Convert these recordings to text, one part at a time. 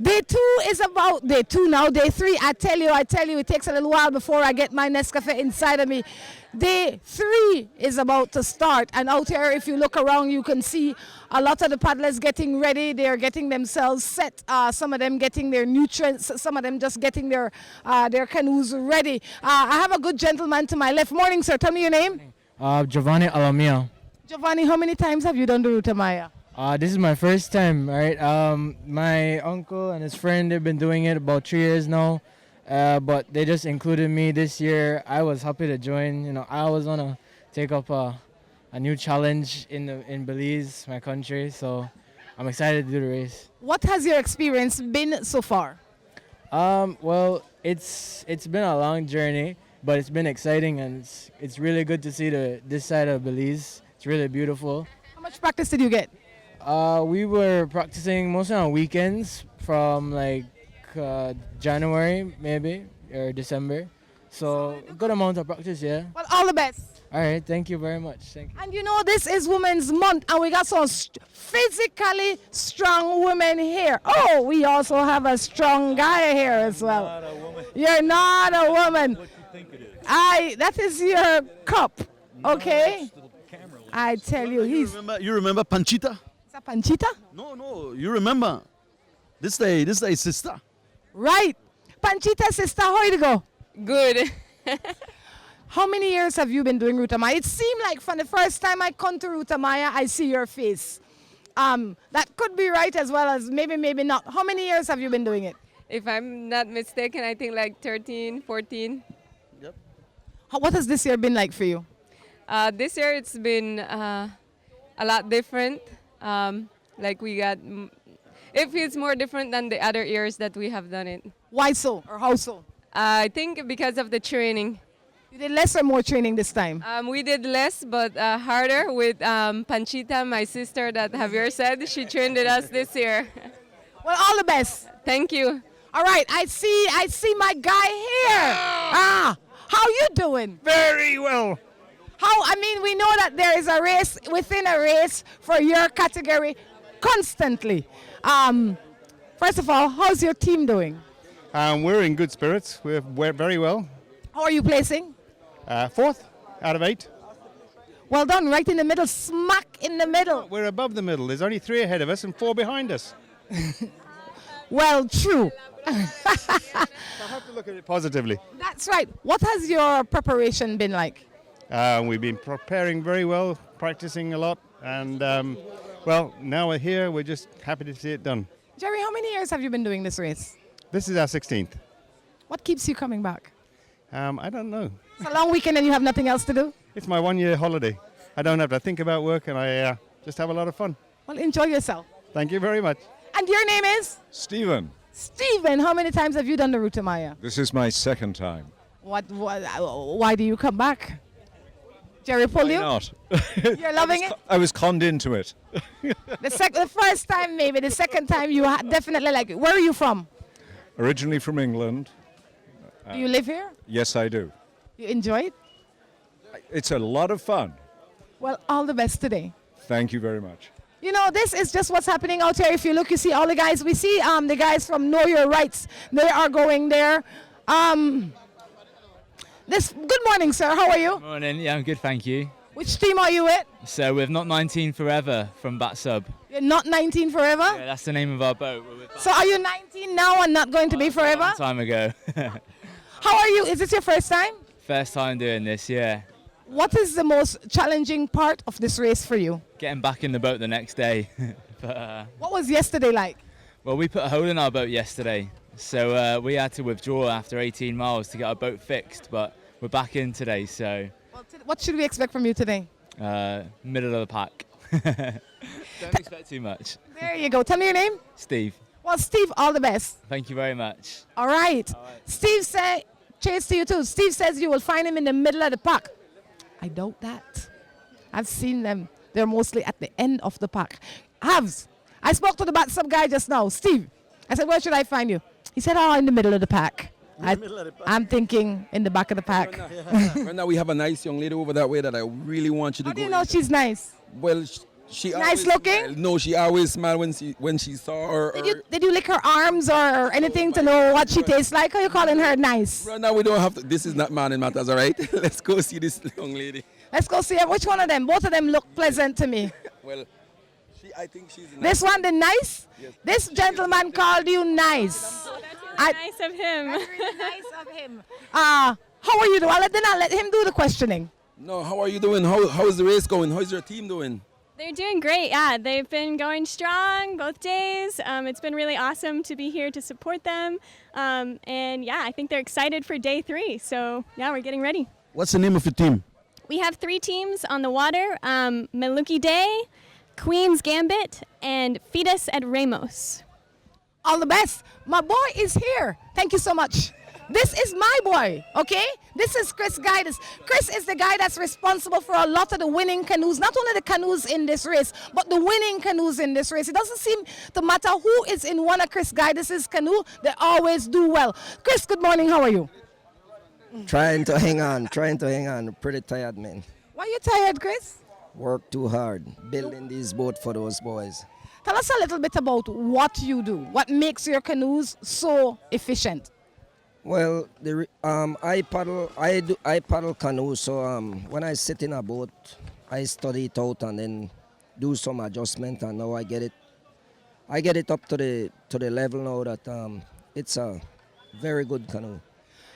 Day two is about day two now. Day three, I tell you, it takes a little while before I get my Nescafe inside of me. Day three is about to start, and out here, if you look around, you can see a lot of the paddlers getting ready. They are getting themselves set. Some of them getting their nutrients. Some of them just getting their canoes ready. I have a good gentleman to my left. Morning, sir. Tell me your name. Giovanni Alamia. Giovanni, how many times have you done the Ruta Maya? This is my first time, right? My uncle and his friend, they've been doing it about 3 years now, but they just included me this year. I was happy to join. You know, I always want to take up a new challenge in Belize, my country, so I'm excited to do the race. What has your experience been so far? Well, it's been a long journey, but it's been exciting, and it's really good to see this side of Belize. It's really beautiful. How much practice did you get? We were practicing mostly on weekends from like January maybe or December. So a good amount of practice, yeah. Well, all the best. All right, thank you very much. Thank you. And you know, this is Women's Month, and we got some physically strong women here. Oh, we also have a strong guy here as well. Not a woman. You're not a woman. What you think it is? That is your cup, okay? I tell you, You remember Panchita? Is that Panchita? No, you remember. This day, sister. Right. Panchita, sister, how you go? Good. How many years have you been doing Ruta Maya? It seemed like from the first time I come to Ruta Maya, I see your face. That could be right as well as maybe not. How many years have you been doing it? If I'm not mistaken, I think like 13, 14. Yep. What has this year been like for you? This year it's been a lot different. Like it feels more different than the other years that we have done it. Why so, or how so? I think because of the training. You did less or more training this time? We did less, but harder with Panchita, my sister that Javier said. She trained with us this year. Well, all the best. Thank you. All right, I see my guy here. How you doing? Very well. We know that there is a race within a race for your category constantly. First of all, how's your team doing? We're in good spirits. We're very well. How are you placing? 4th out of 8. Well done, right in the middle, smack in the middle. We're above the middle. There's only 3 ahead of us and 4 behind us. Well, true. I have to look at it positively. That's right. What has your preparation been like? We've been preparing very well, practicing a lot, and now we're here. We're just happy to see it done. Jerry, how many years have you been doing this race? This is our 16th. What keeps you coming back? I don't know. It's a long weekend and you have nothing else to do? It's my 1-year holiday. I don't have to think about work, and I just have a lot of fun. Well, enjoy yourself. Thank you very much. And your name is? Stephen, Stephen. How many times have you done the Ruta Maya? this is my second time. Why do you come back? Jerry pulled Why you? not? You're loving it? I was conned into it. The first time maybe, the second time you definitely like it. Where are you from? Originally from England. Do you live here? Yes, I do. You enjoy it? It's a lot of fun. Well, all the best today. Thank you very much. You know, this is just what's happening out here. If you look, you see all the guys. We see the guys from Know Your Rights. They are going there. Good morning, sir. How are you? Morning. Yeah, I'm good, thank you. Which team are you with? So we're Not 19 Forever from Bat Sub. You're not 19 forever? Yeah, that's the name of our boat. So are you 19 now and not going to be forever? A long time ago. How are you? Is this your first time? First time doing this, yeah. What is the most challenging part of this race for you? Getting back in the boat the next day. But, What was yesterday like? well, we put a hole in our boat yesterday. So we had to withdraw after 18 miles to get our boat fixed. But we're back in today, so Well, what should we expect from you today? middle of the pack. Don't expect too much. There you go. Tell me your name. Steve, Well, Steve, all the best. thank you very much. All right. Steve said, cheers to you too. Steve says you will find him in the middle of the pack. I doubt that. I've seen them. They're mostly at the end of the pack. I spoke to the bat sub guy just now, Steve. I said, where should I find you? He said, in the middle of the pack. I'm thinking in the back of the pack. Right now we have a nice young lady over that way that I really want you to How go. do you know she's nice? Well, She Nice always looking? smile. No, she always smiled when she saw her. Did you lick her arms or anything to know what she tastes like? Or are you calling her nice? Right now we don't have to. This is not man and matters, all right? Let's go see this young lady. Let's go see her. Which one of them? Both of them look pleasant to me. Well, I think she's nice. This one, the nice? Yes. This gentleman called you nice. Nice of him. That's really nice of him. How are you doing? I'll let him do the questioning. No, how are you doing? How's the race going? How's your team doing? They're doing great, yeah. They've been going strong both days. It's been really awesome to be here to support them. And yeah, I think they're excited for day 3. So yeah, we're getting ready. What's the name of your team? We have 3 teams on the water, Maluki Day, Queen's Gambit, and Fetus at Ramos. All the best. My boy is here. Thank you so much. This is my boy, okay? This is Chris Guides. Chris is the guy that's responsible for a lot of the winning canoes, not only the canoes in this race, but the winning canoes in this race. It doesn't seem to matter who is in one of Chris Guides' canoe, they always do well. Chris, good morning, how are you? Trying to hang on. Pretty tired, man. Why are you tired, Chris? Work too hard, building these boats for those boys. Tell us a little bit about what you do. What makes your canoes so efficient? Well, I paddle canoe. So when I sit in a boat, I study it out and then do some adjustment. And now I get it up to the level now that it's a very good canoe.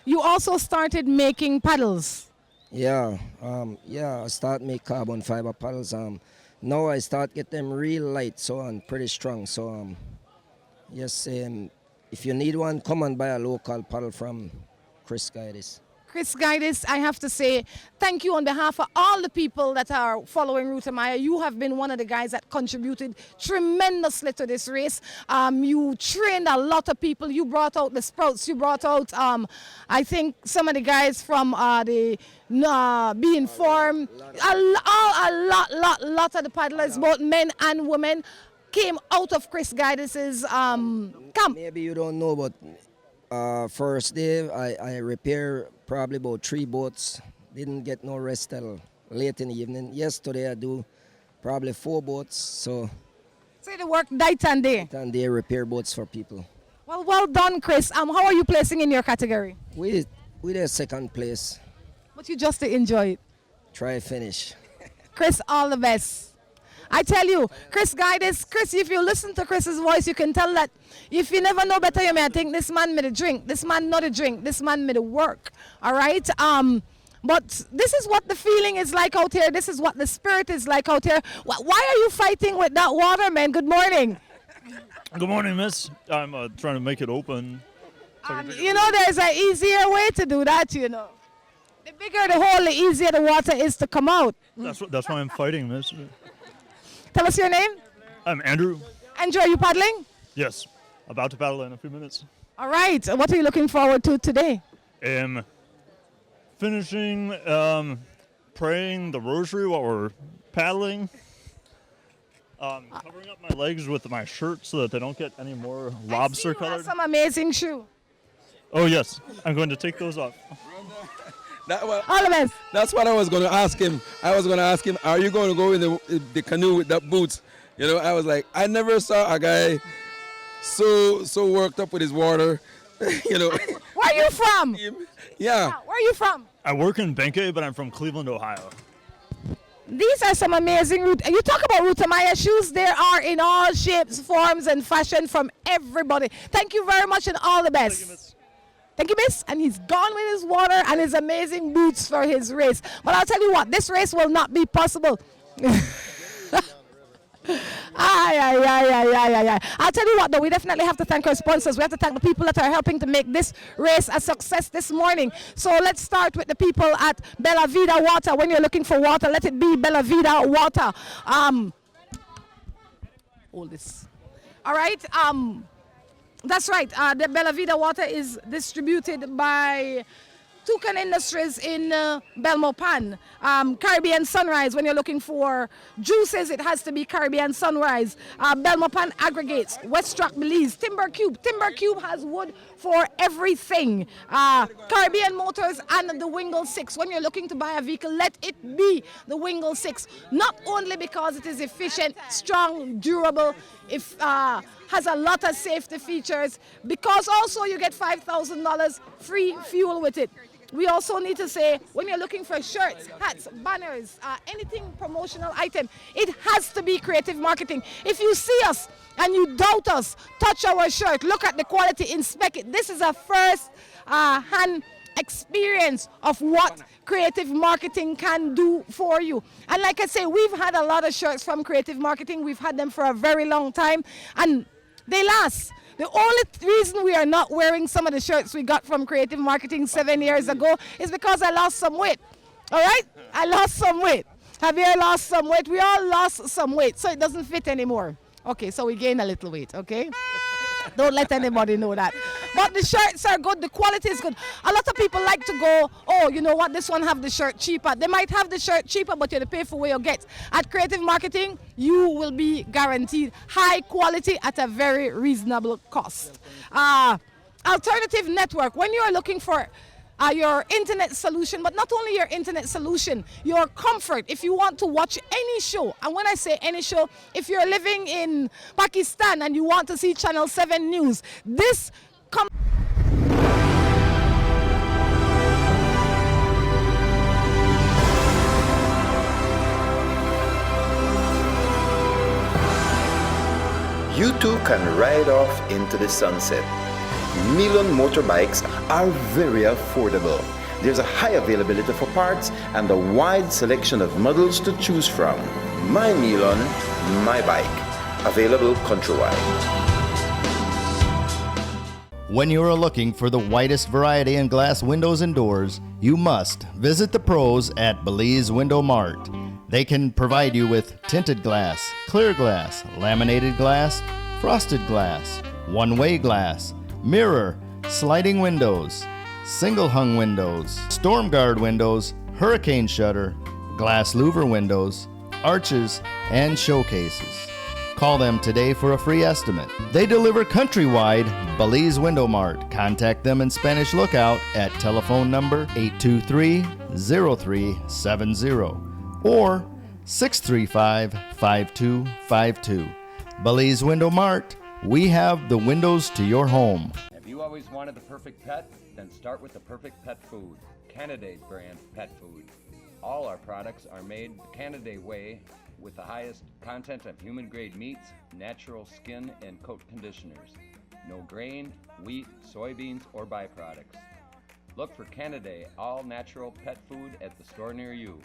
You also started making paddles. Yeah, I start make carbon fiber paddles. Now I start get them real light, so I'm pretty strong. So yes, if you need one, come and buy a local paddle from Chris Guides. Chris Guides, I have to say thank you on behalf of all the people that are following Ruta Maya. You have been one of the guys that contributed tremendously to this race. You trained a lot of people. You brought out the Sprouts. You brought out, I think, some of the guys from the Be Informed. A lot of the paddlers, both men and women, came out of Chris Guides' camp. Maybe you don't know, but first day I repair probably about 3 boats. Didn't get no rest till late in the evening. Yesterday I do probably 4 boats. So they work night and day. Night and day repair boats for people. Well done, Chris. How are you placing in your category? We did second place. But you just enjoy it. Try finish. Chris, all the best. I tell you, Chris Guides, Chris, if you listen to Chris's voice, you can tell that if you never know better, you may think this man made a drink, this man not a drink, this man made a work, all right? But this is what the feeling is like out here. This is what the spirit is like out here. Why are you fighting with that water, man? Good morning. Good morning, miss. I'm trying to make it open. You know, there's an easier way to do that, you know. The bigger the hole, the easier the water is to come out. That's why I'm fighting, miss. Tell us your name. I'm Andrew. Andrew, are you paddling? Yes, about to paddle in a few minutes. All right. What are you looking forward to today? Finishing praying the rosary while we're paddling. Covering up my legs with my shirt so that they don't get any more lobster colored. Some amazing shoe. Oh yes, I'm going to take those off. All of us. That's what I was going to ask him. I was going to ask him, are you going to go in the canoe with that boots? You know, I was like, I never saw a guy so worked up with his water. You know. Where are you from? Yeah. Where are you from? I work in Benke, but I'm from Cleveland, Ohio. These are some amazing you talk about Ruta Maya shoes. There are in all shapes, forms, and fashion from everybody. Thank you very much and all the best. Thank you, miss. And he's gone with his water and his amazing boots for his race. But I'll tell you what, this race will not be possible. I'll tell you what, though, we definitely have to thank our sponsors. We have to thank the people that are helping to make this race a success this morning. So let's start with the people at Bella Vida Water. When you're looking for water, let it be Bella Vida Water. All this. All right. That's right. The Bella Vida water is distributed by Toucan Industries in Belmopan. Caribbean Sunrise, when you're looking for juices, it has to be Caribbean Sunrise. Belmopan Aggregates, Westrock Belize, Timber Cube. Timber Cube has wood for everything. Caribbean Motors and the Wingle 6. When you're looking to buy a vehicle, let it be the Wingle 6. Not only because it is efficient, strong, durable, has a lot of safety features, because also you get $5,000 free fuel with it. We also need to say, when you're looking for shirts, hats, banners, anything promotional item, it has to be Creative Marketing. If you see us and you doubt us, touch our shirt, look at the quality, inspect it. This is a first-hand experience of what Creative Marketing can do for you. And like I say, we've had a lot of shirts from Creative Marketing. We've had them for a very long time, and they last. The only reason we are not wearing some of the shirts we got from Creative Marketing 7 years ago is because I lost some weight. All right? I lost some weight. Javier lost some weight. We all lost some weight, so it doesn't fit anymore. Okay, so we gained a little weight, okay? Don't let anybody know that. But the shirts are good, the quality is good. A lot of people like to go, oh, you know what, this one have the shirt cheaper. They might have the shirt cheaper, but you have to pay for what you get. At Creative Marketing, you will be guaranteed high quality at a very reasonable cost. Alternative network, when you are looking for your internet solution, but not only your internet solution, your comfort. If you want to watch any show, and when I say any show, if you're living in Pakistan and you want to see Channel 7 News, this You too can ride off into the sunset. Milan motorbikes are very affordable. There's a high availability for parts and a wide selection of models to choose from. My Milan, my bike. Available countrywide. When you are looking for the widest variety in glass windows and doors, you must visit the pros at Belize Window Mart. They can provide you with tinted glass, clear glass, laminated glass, frosted glass, one-way glass, mirror, sliding windows, single hung windows, storm guard windows, hurricane shutter, glass louver windows, arches, and showcases. Call them today for a free estimate. They deliver countrywide. Belize Window Mart. Contact them in Spanish Lookout at telephone number 823-0370 or 635-5252. Belize Window Mart. We have the windows to your home. Have you always wanted the perfect pet? Then start with the Perfect Pet Food, Canada's brand pet food. All our products are made the Canada way with the highest content of human-grade meats, natural skin and coat conditioners. No grain, wheat, soybeans, or byproducts. Look for Canada all-natural pet food at the store near you.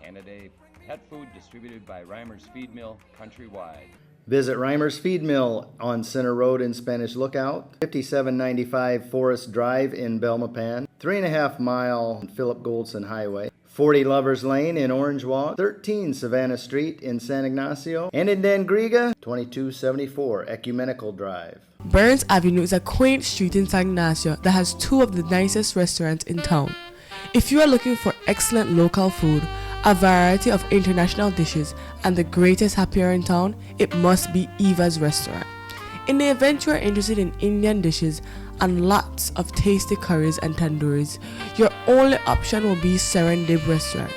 Canada Pet Food distributed by Reimer's Feed Mill countrywide. Visit Reimer's Feed Mill on Center Road in Spanish Lookout, 5795 Forest Drive in Belmopan, 3.5 mile Philip Goldson Highway, 40 Lovers Lane in Orange Walk, 13 Savannah Street in San Ignacio, and in Dangriga, 2274 Ecumenical Drive. Burns Avenue is a quaint street in San Ignacio that has two of the nicest restaurants in town. If you are looking for excellent local food, a variety of international dishes, and the greatest happy hour in town, it must be Eva's Restaurant. In the event you are interested in Indian dishes and lots of tasty curries and tandooris, your only option will be Serendib Restaurant.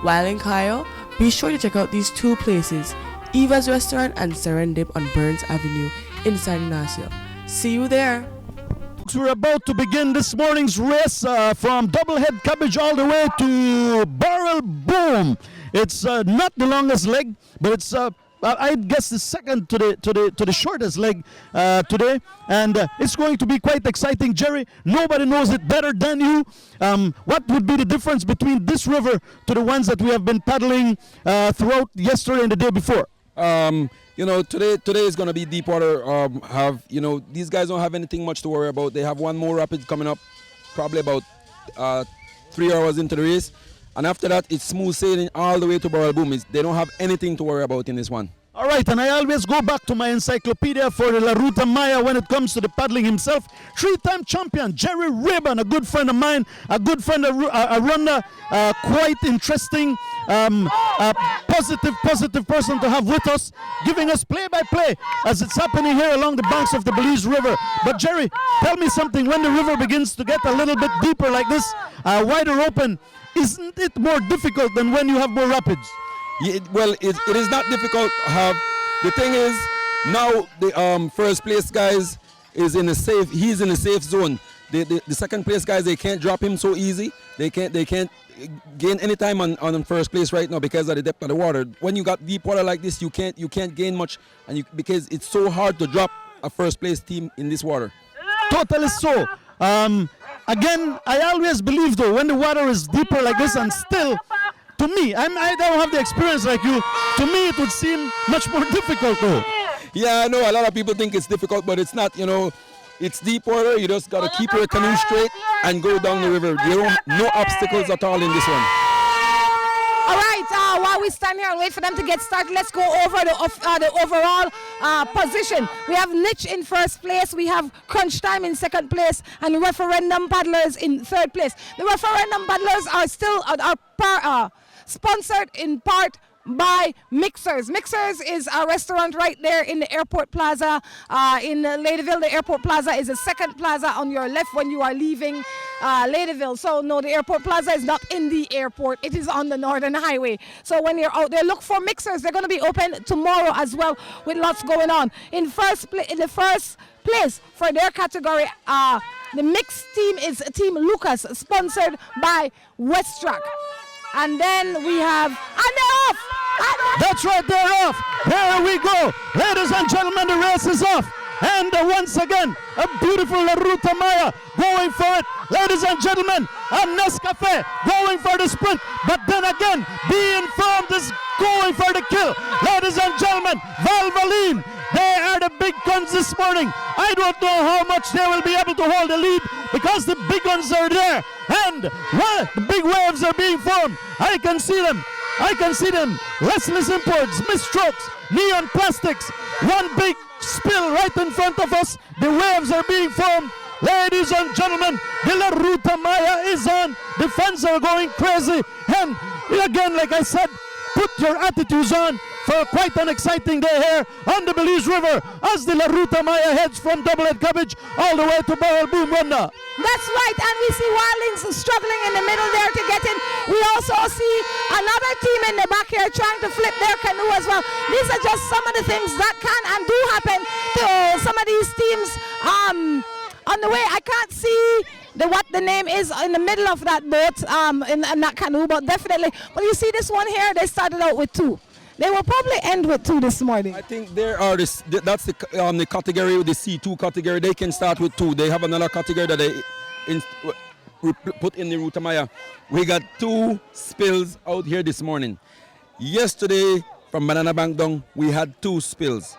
While in Cayo, be sure to check out these two places, Eva's Restaurant and Serendib on Burns Avenue in San Ignacio. See you there! We're about to begin this morning's race from Doublehead Cabbage all the way to Barrel Boom. It's not the longest leg, but it's I guess the second to the shortest leg today, and it's going to be quite exciting. Jerry, nobody knows it better than you. What would be the difference between this river to the ones that we have been paddling throughout yesterday and the day before? Today is going to be deep water. These guys don't have anything much to worry about. They have one more rapid coming up, probably about 3 hours into the race. And after that, it's smooth sailing all the way to Barrel Boom. They don't have anything to worry about in this one. All right, and I always go back to my encyclopedia for the La Ruta Maya when it comes to the paddling himself. 3-time champion, Jerry Ribbon, a good friend of mine, a good friend of Rhonda, quite interesting, positive person to have with us, giving us play-by-play as it's happening here along the banks of the Belize River. But Jerry, tell me something, when the river begins to get a little bit deeper like this, wider open, isn't it more difficult than when you have more rapids? Yeah, well, it is not difficult. The thing is, now the first place guys is in a safe. He's in a safe zone. The second place guys, they can't drop him so easy. They can't gain any time on first place right now because of the depth of the water. When you got deep water like this, you can't gain much, and because it's so hard to drop a first place team in this water. Totally so. Again, I always believe though, when the water is deeper like this, and still, to me, I don't have the experience like you. To me, it would seem much more difficult though. Yeah, I know a lot of people think it's difficult, but it's not. You know, it's deep water. You just gotta keep your canoe straight and go down the river. No obstacles at all in this one. All right, while we stand here and wait for them to get started, let's go over the overall position. We have Niche in first place, we have Crunch Time in second place, and Referendum Paddlers in third place. The Referendum Paddlers are still sponsored in part by Mixers. Mixers is a restaurant right there in the airport plaza in Ladyville. The airport plaza is the second plaza on your left when you are leaving Ladyville. So no, the airport plaza is not in the airport. It is on the Northern Highway. So when you're out there, look for Mixers. They're going to be open tomorrow as well with lots going on. In the first place for their category, the mixed team is Team Lucas, sponsored by Westrack. And then we have, and they're off! That's right, they're off. Here we go. Ladies and gentlemen, the race is off. And once again, a beautiful La Ruta Maya going for it. Ladies and gentlemen, a Nescafe going for the sprint. But then again, Be Informed is going for the kill. Ladies and gentlemen, Valvoline, they are the big guns this morning. I don't know how much they will be able to hold the lead because the big guns are there. And the big waves are being formed. I can see them. Restless Imports, Misstrokes, Neon Plastics. One big spill right in front of us. The waves are being formed. Ladies and gentlemen, the La Ruta Maya is on. The fans are going crazy. And again, like I said, put your attitudes on for quite an exciting day here on the Belize River as the La Ruta Maya heads from Doublehead Cabbage all the way to Barrel Boom, Rhonda. That's right, and we see Wildlings struggling in the middle there to get in. We also see another team in the back here trying to flip their canoe as well. These are just some of the things that can and do happen to some of these teams on the way. I can't see what the name is in the middle of that boat, in that canoe, but definitely. But you see this one here, they started out with 2. They will probably end with 2 this morning. I think there are that's the category, the C2 category. They can start with 2. They have another category that they put in the Ruta Maya. We got 2 spills out here this morning. Yesterday from Banana Bank down, we had 2 spills.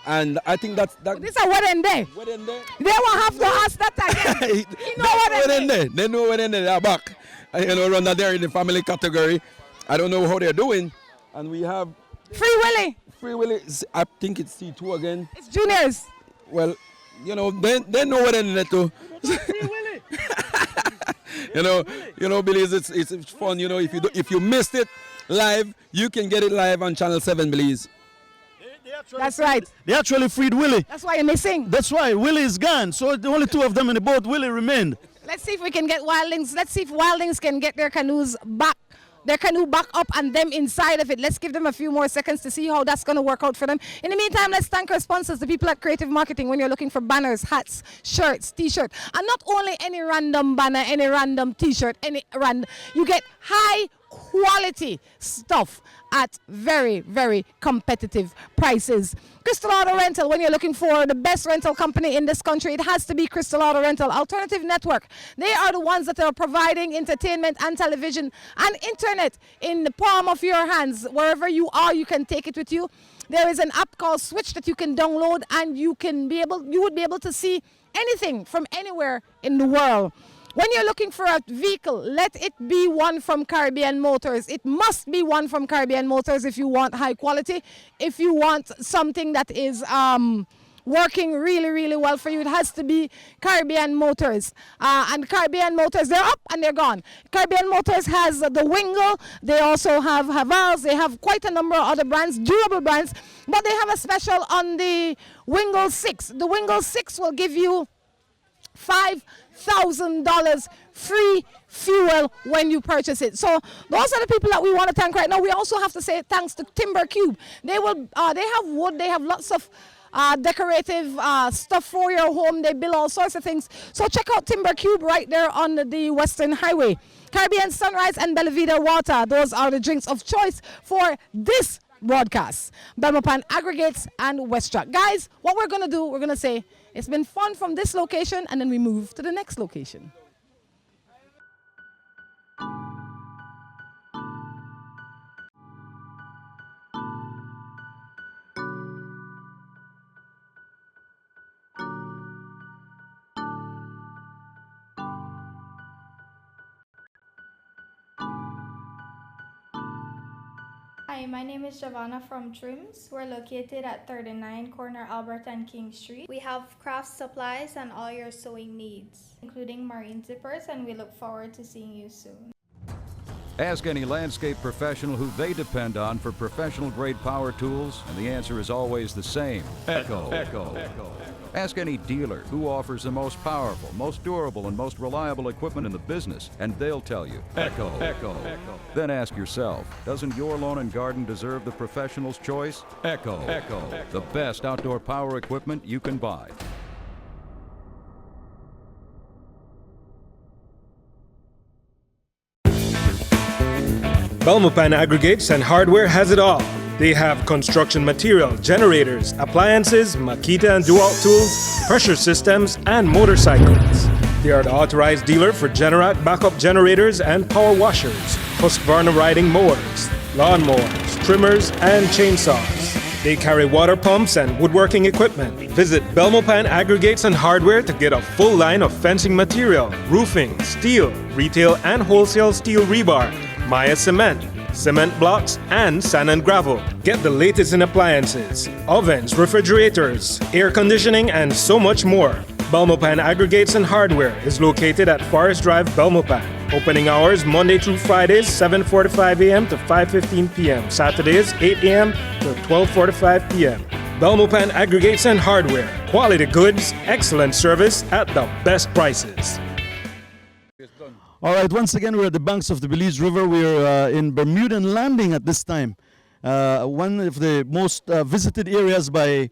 And I think that's that. This is a wedding day. Wedding day. They won't have to ask that again. You know wedding day. They know wedding day. They're back. You know, Rhonda, they're in the family category. I don't know how they're doing. And we have Free Willy. Free Willy. I think it's C2 again. It's juniors. Well, you know, they know what in it too. you know, Belize, it's fun. You know, if you missed it live, you can get it live on Channel 7, Belize. That's right. They actually freed Willie. That's why you're missing. That's why Willie is gone. So the only 2 of them in the boat. Willie remained. Let's see if we can get Wildlings. Let's see if Wildlings can get their canoes back. Their canoe back up and them inside of it. Let's give them a few more seconds to see how that's going to work out for them. In the meantime, let's thank our sponsors, the people at Creative Marketing, when you're looking for banners, hats, shirts, t-shirt, and not only any random banner, any random t-shirt, you get high quality stuff at very, very competitive prices. Crystal Auto Rental, when you're looking for the best rental company in this country, it has to be Crystal Auto Rental. Alternative Network, they are the ones that are providing entertainment and television and internet in the palm of your hands. Wherever you are, you can take it with you. There is an app called Switch that you can download, and you would be able to see anything from anywhere in the world. When you're looking for a vehicle, let it be one from Caribbean Motors. It must be one from Caribbean Motors if you want high quality. If you want something that is working really, really well for you, it has to be Caribbean Motors. And Caribbean Motors, they're up and they're gone. Caribbean Motors has the Wingle. They also have Havals. They have quite a number of other brands, durable brands. But they have a special on the Wingle 6. The Wingle 6 will give you $5,000 free fuel when you purchase it. So those are the people that we want to thank right now. We also have to say thanks to Timber Cube. They have wood. They have lots of decorative stuff for your home. They build all sorts of things. So check out Timber Cube right there on the Western Highway. Caribbean Sunrise and Belvedere Water. Those are the drinks of choice for this broadcast. Belmopan Aggregates and WestTrack. Guys, what we're going to do, we're going to say it's been fun from this location, and then we move to the next location. Hi, my name is Giovanna from Trims. We're located at 39 corner Albert and King Street. We have craft supplies and all your sewing needs, including marine zippers, and we look forward to seeing you soon. Ask any landscape professional who they depend on for professional grade power tools, and the answer is always the same: Echo. Ask any dealer who offers the most powerful, most durable, and most reliable equipment in the business, and they'll tell you Echo. Then ask yourself, doesn't your lawn and garden deserve the professional's choice? Echo. The best outdoor power equipment you can buy. Belmopan Aggregates and Hardware has it all. They have construction material, generators, appliances, Makita and Dualt tools, pressure systems, and motorcycles. They are the authorized dealer for Generac backup generaters and power washers, Husqvarna riding mowers, lawnmowers, trimmers, and chainsaws. They carry water pumps and woodworking equipment. Visit Belmopan Aggregates and Hardware to get a full line of fencing material, roofing, steel, retail and wholesale steel rebar, Maya cement, cement blocks, and sand and gravel. Get the latest in appliances, ovens, refrigerators, air conditioning, and so much more. Belmopan Aggregates and Hardware is located at Forest Drive, Belmopan. Opening hours Monday through Fridays, 7:45 a.m. to 5:15 p.m. Saturdays, 8 a.m. to 12:45 p.m. Belmopan Aggregates and Hardware. Quality goods, excellent service at the best prices. All right, once again, we're at the banks of the Belize River. We're in Bermudan Landing at this time. One of the most visited areas by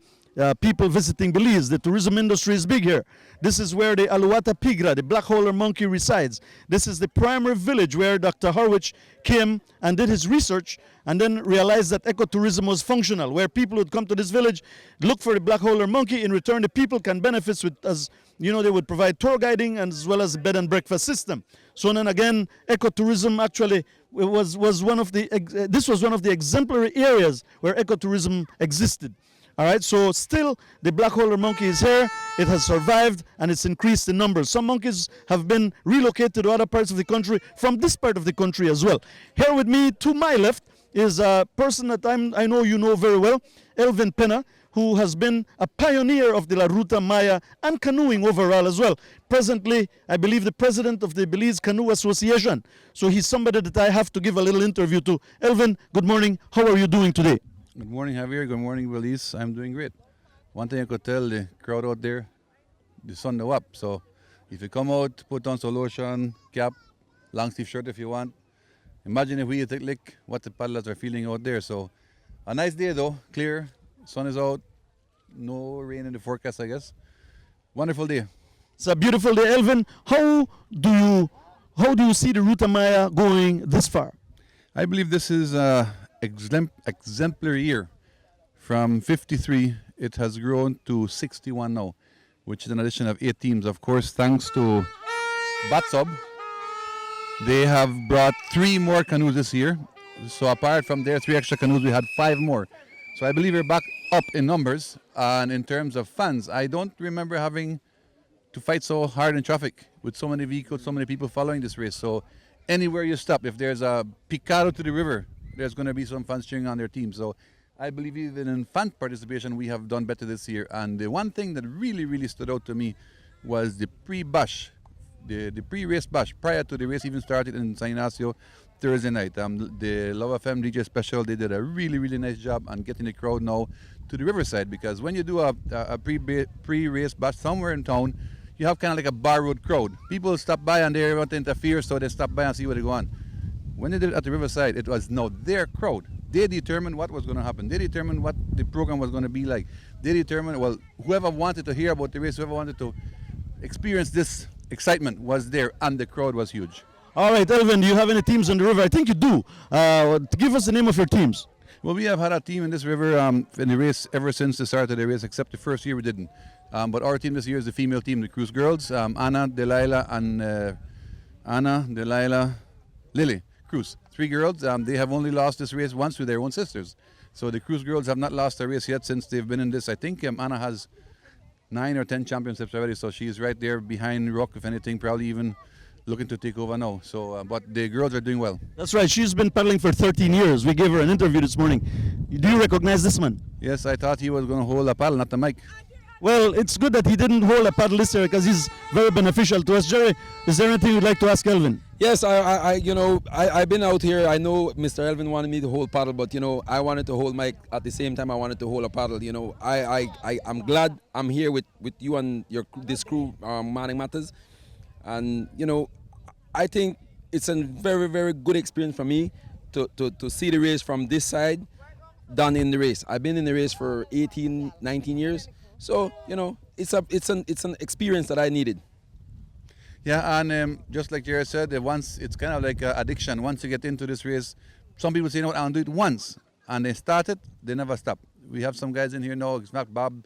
people visiting Belize. The tourism industry is big here. This is where the Aluata pigra, the black holer monkey, resides. This is the primary village where Dr. Harwich came and did his research and then realized that ecotourism was functional, where people would come to this village, look for the black holer monkey. In return, the people can benefit with, as you know, they would provide tour guiding and as well as a bed and breakfast system. So then again, ecotourism actually was one of the this was one of the exemplary areas where ecotourism existed. All right, so still the black holer monkey is here. It has survived and it's increased in numbers. Some monkeys have been relocated to other parts of the country from this part of the country as well. Here with me to my left is a person that I know you know very well, Elvin Pena, who has been a pioneer of the La Ruta Maya and canoeing overall as well. Presently, I believe the president of the Belize Canoe Association. So he's somebody that I have to give a little interview to. Elvin, good morning. How are you doing today? Good morning, Javier. Good morning, Belize. I'm doing great. One thing I could tell the crowd out there, the sun now up. So if you come out, put on some lotion, cap, long sleeve shirt if you want. Imagine if we take lick what the paddlers are feeling out there. So a nice day though, clear, sun is out, no rain in the forecast, I guess. Wonderful day. It's a beautiful day. Elvin, how do you see the Ruta Maya going this far? I believe this is exemplary year. From 53, it has grown to 61 now, which is an addition of 8 teams. Of course, thanks to Batsub, they have brought 3 more canoes this year. So apart from their 3 extra canoes, we had 5 more. So I believe we're back up in numbers. And in terms of fans, I don't remember having to fight so hard in traffic with so many vehicles, so many people following this race. So anywhere you stop, if there's a picado to the river, there's going to be some fans cheering on their team. So I believe even in fan participation, we have done better this year. And the one thing that really stood out to me was the pre-bash, the pre-race bash, prior to the race even started in San Ignacio Thursday night. The Love FM DJ Special, they did a really nice job on getting the crowd now to the riverside, because when you do a pre-race bash somewhere in town, you have kind of like a bar road crowd. People stop by and they want to interfere, so they stop by and see where they go on. When they did it at the riverside, it was now their crowd. They determined what was going to happen. They determined what the program was going to be like. They determined, well, whoever wanted to hear about the race, whoever wanted to experience this excitement was there, and the crowd was huge. All right, Elvin, do you have any teams on the river? I think you do. Give us the name of your teams. Well, we have had a team in this river in the race ever since the start of the race, except the first year we didn't. But our team this year is the female team, the Cruz girls, Anna, Delilah, Lily Cruz. 3 girls. They have only lost this race once with their own sisters. So the Cruz girls have not lost a race yet since they've been in this. I think Anna has 9 or 10 championships already, so she's right there behind Rock, if anything, probably even looking to take over now. So, but the girls are doing well. That's right. She's been paddling for 13 years. We gave her an interview this morning. Do you recognize this man? Yes, I thought he was going to hold a paddle, not the mic. Well, it's good that he didn't hold a paddle this year because he's very beneficial to us. Jerry, is there anything you'd like to ask Elvin? Yes, I've been out here. I know Mr. Elvin wanted me to hold paddle, but I wanted to hold mic at the same time. I wanted to hold a paddle. I'm glad I'm here with you and this crew, Manning Matters, and I think it's a very good experience for me to see the race from this side, done in the race. I've been in the race for 18, 19 years, so it's an experience that I needed. Yeah, and just like Jared said, once it's kind of like addiction. Once you get into this race, some people say, I'll do it once. And they start it, they never stop. We have some guys in here now, it's not Bob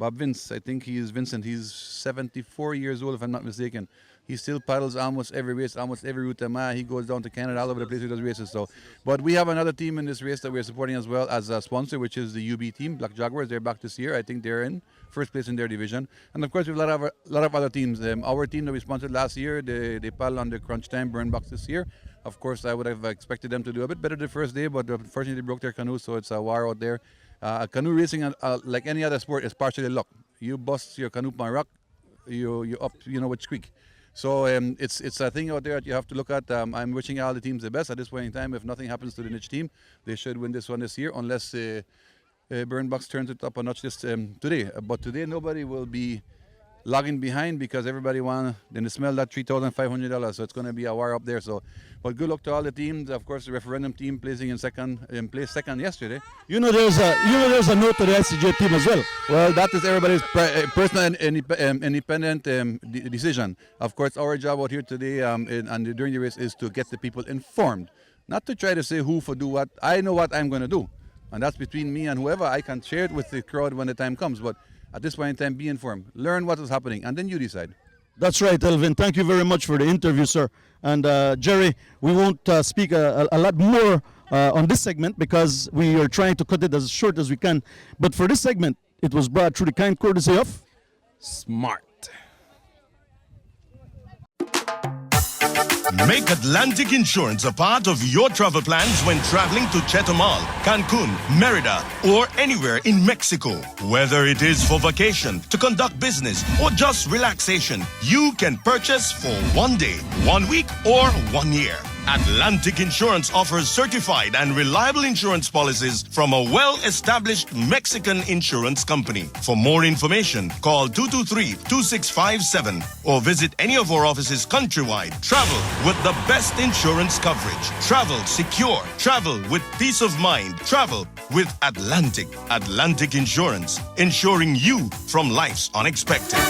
Vince, I think Vincent. He's 74 years old, if I'm not mistaken. He still paddles almost every race, almost every Ruta Maya. He goes down to Canada, all over the place with those races. So, but we have another team in this race that we're supporting as well as a sponsor, which is the UB team, Black Jaguars. They're back this year. I think they're in first place in their division. And of course, we have a lot of other teams. Our team that we sponsored last year, they paddle on the Crunch Time Burn Box this year. Of course, I would have expected them to do a bit better the first day, but unfortunately, they broke their canoe, so it's a war out there. Canoe racing, like any other sport, is partially luck. You bust your canoe on rock, you up, with creek. So it's a thing out there that you have to look at. I'm wishing all the teams the best at this point in time. If nothing happens to the niche team, they should win this one this year, unless Burn Box turns it up a notch today. But today nobody will be logging behind because everybody then they smell that $3,500. So it's going to be a war up there. So, but good luck to all the teams. Of course, the referendum team placing placed second yesterday. There's a note to the SCJ team as well. Well, that is everybody's personal and independent decision. Of course, our job out here today and during the race is to get the people informed, not to try to say who for do what. I know what I'm going to do, and that's between me and whoever. I can share it with the crowd when the time comes, but at this point in time, be informed, learn what is happening, and then you decide. That's right, Elvin. Thank you very much for the interview, sir. And Jerry, we won't speak a lot more on this segment because we are trying to cut it as short as we can. But for this segment, it was brought through the kind courtesy of Smart. Make Atlantic Insurance a part of your travel plans when traveling to Chetumal, Cancun, Merida, or anywhere in Mexico. Whether it is for vacation, to conduct business, or just relaxation, you can purchase for 1 day, 1 week, or 1 year. Atlantic Insurance offers certified and reliable insurance policies from a well-established Mexican insurance company. For more information, call 223-2657 or visit any of our offices countrywide. Travel with the best insurance coverage. Travel secure. Travel with peace of mind. Travel with Atlantic. Atlantic Insurance, insuring you from life's unexpected.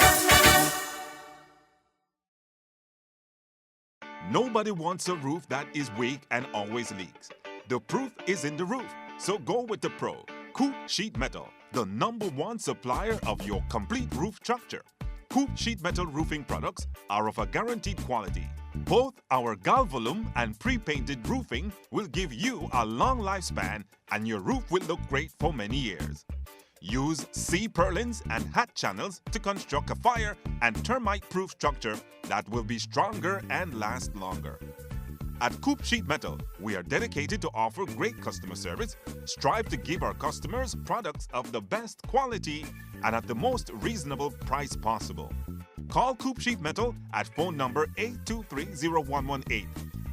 Nobody wants a roof that is weak and always leaks. The proof is in the roof. So go with the pro, Coop Sheet Metal, the #1 supplier of your complete roof structure. Coop Sheet Metal roofing products are of a guaranteed quality. Both our Galvalume and pre-painted roofing will give you a long lifespan and your roof will look great for many years. Use sea purlins and hat channels to construct a fire and termite-proof structure that will be stronger and last longer. At Coop Sheet Metal, we are dedicated to offer great customer service, strive to give our customers products of the best quality and at the most reasonable price possible. Call Coop Sheet Metal at phone number 823-0118.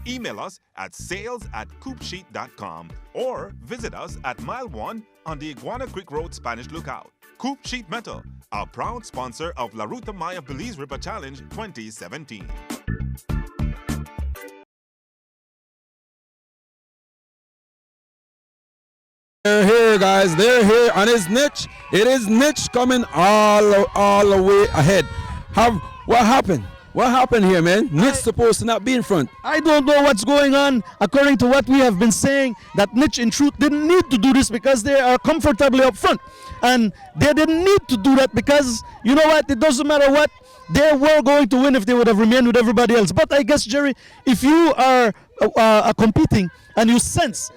Email us at sales@coopsheet.com or visit us at Mile 1 on the Iguana Creek Road Spanish Lookout. Coop Sheet Metal, a proud sponsor of La Ruta Maya Belize River Challenge 2017. They're here, guys. They're here, and it's Niche. It is Niche coming all the way ahead. What happened? What happened here, man? Niche supposed to not be in front. I don't know what's going on. According to what we have been saying, that Niche in truth didn't need to do this because they are comfortably up front. And they didn't need to do that because, you know what, it doesn't matter what, they were going to win if they would have remained with everybody else. But I guess, Jerry, if you are competing and you sense,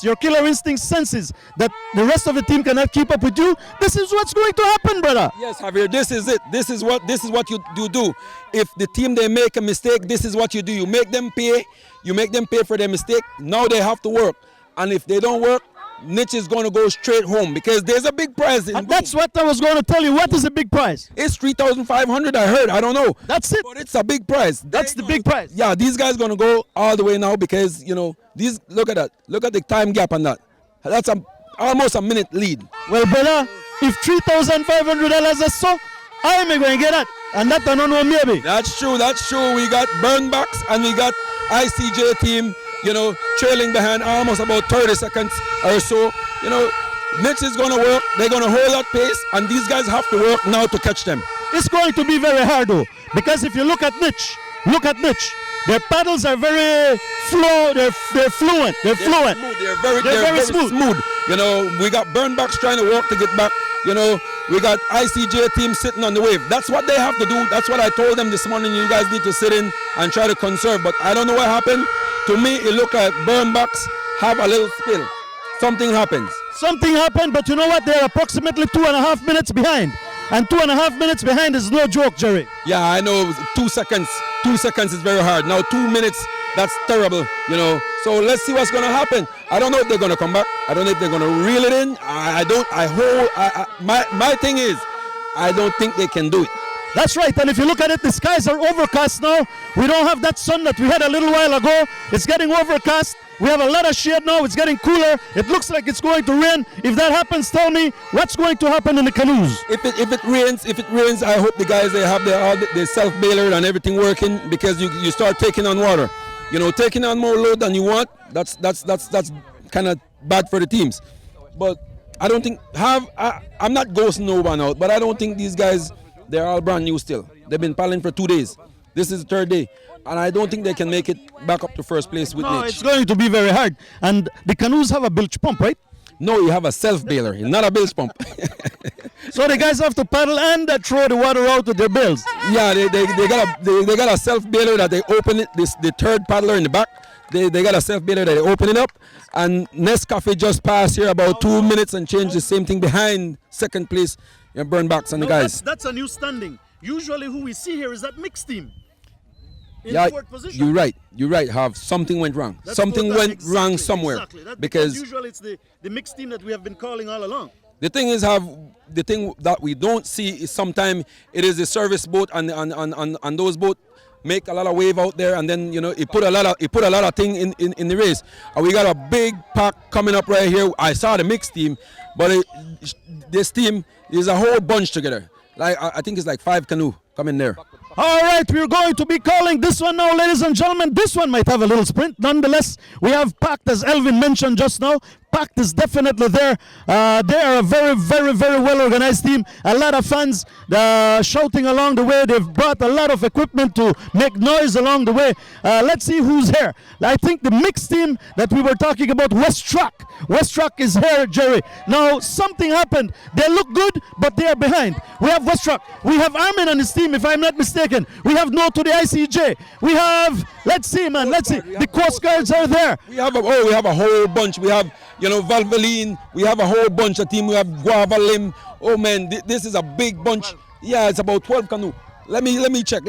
your killer instinct senses that the rest of the team cannot keep up with you, this is what's going to happen, brother. Yes, Javier, this is it. This is what you do. If the team, they make a mistake, this is what you do. You make them pay. You make them pay for their mistake. Now they have to work. And if they don't work, Niche is going to go straight home because there's a big prize. And that's what I was going to tell you. What is the big prize? It's 3,500. I heard. I don't know. That's it. But it's a big prize. That's the big prize. Yeah, these guys going to go all the way now because, you know, these. Look at that. Look at the time gap on that. That's almost a minute lead. Well, brother, if $3,500 is so, I am going to get that. And that I don't know maybe. That's true. That's true. We got Burnbacks and we got ICJ team, you know, trailing behind almost about 30 seconds or so. You know, Niche is going to work. They're going to hold that pace, and these guys have to work now to catch them. It's going to be very hard, though, because if you look at Niche, their paddles are very they're fluent. They're fluent. Smooth. They're very smooth. You know, we got Burnbacks trying to work to get back. You know, we got ICJ team sitting on the wave. That's what they have to do. That's what I told them this morning. You guys need to sit in and try to conserve. But I don't know what happened. To me, it looked like Burnbacks have a little spill. Something happens. Something happened, but you know what? They're approximately 2.5 minutes behind. And 2.5 minutes behind is no joke, Jerry. Yeah, I know. 2 seconds. 2 seconds is very hard. Now 2 minutes, that's terrible, you know. So let's see what's going to happen. I don't know if they're going to come back. I don't know if they're going to reel it in. My thing is, I don't think they can do it. That's right, and if you look at it, the skies are overcast now. We don't have that sun that we had a little while ago. It's getting overcast. We have a lot of shade now. It's getting cooler. It looks like it's going to rain. If that happens, tell me what's going to happen in the canoes. If it rains, I hope the guys, they have their self-bailer and everything working, because you start taking on water. You know, taking on more load than you want. That's kind of bad for the teams. But I don't think I'm not ghosting no one out, but I don't think these guys, they're all brand new still. They've been paddling for 2 days. This is the third day. And I don't think they can make it back up to first place with Niche. It's going to be very hard. And the canoes have a bilge pump, right? No, you have a self-bailer, not a bilge pump. So the guys have to paddle and throw the water out with their bills. Yeah, they got a self-bailer that they open it, the third paddler in the back. They got a self-bailer that they open it up. And Nescafe just passed here about 2 minutes and changed the same thing behind second place. Burnbacks and the guys. That's a new standing. Usually who we see here is that mixed team. Yeah, you're right. Have something went wrong. Something went wrong somewhere. Exactly. Because usually it's the mixed team that we have been calling all along. The thing is, the thing that we don't see is sometimes it is the service boat and those boats make a lot of wave out there, and then, you know, it put a lot of thing in the race. And we got a big pack coming up right here. I saw the mixed team, but this team is a whole bunch together. Like I think it's like 5 canoe coming there. All right, we're going to be calling this one now, ladies and gentlemen. This one might have a little sprint. Nonetheless, we have Pact, as Elvin mentioned just now. Pact is definitely there. They are a very, very, very well-organized team. A lot of fans shouting along the way. They've brought a lot of equipment to make noise along the way. Let's see who's here. I think the mixed team that we were talking about, West Truck is here, Jerry. Now, something happened. They look good, but they are behind. We have West Truck. We have Armin and his team, if I'm not mistaken. We have No to the ICJ. We have, let's see, man, let's see. The Coast Guards are there. We have a whole bunch. We have You know, Valvoline, we have a whole bunch of team. We have Guava Lim. Oh man, this is a big bunch. Yeah, it's about 12 canoe. Let me check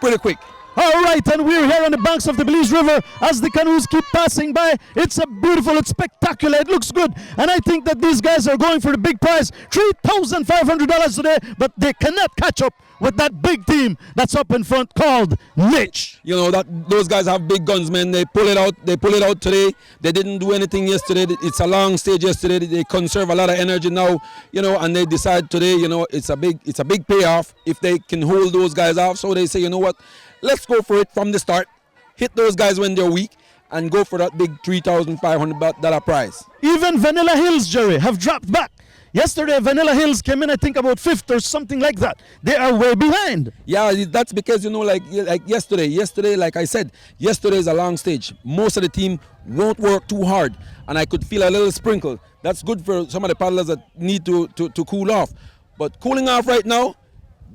pretty quick. All right, and we're here on the banks of the Belize River as the canoes keep passing by. It's a beautiful, it's spectacular, it looks good. And I think that these guys are going for the big prize, $3,500 today, but they cannot catch up with that big team that's up in front called Niche. You know, that those guys have big guns, man. They pull it out today. They didn't do anything yesterday. It's a long stage yesterday. They conserve a lot of energy now, you know, and they decide today, you know, it's a big payoff if they can hold those guys off. So they say, you know what, let's go for it from the start. Hit those guys when they're weak and go for that big $3,500 prize. Even Vanilla Hills, Jerry, have dropped back. Yesterday, Vanilla Hills came in, I think, about 5th or something like that. They are way behind. Yeah, that's because, you know, like yesterday, like I said, yesterday is a long stage. Most of the team won't work too hard, and I could feel a little sprinkle. That's good for some of the paddlers that need to cool off. But cooling off right now,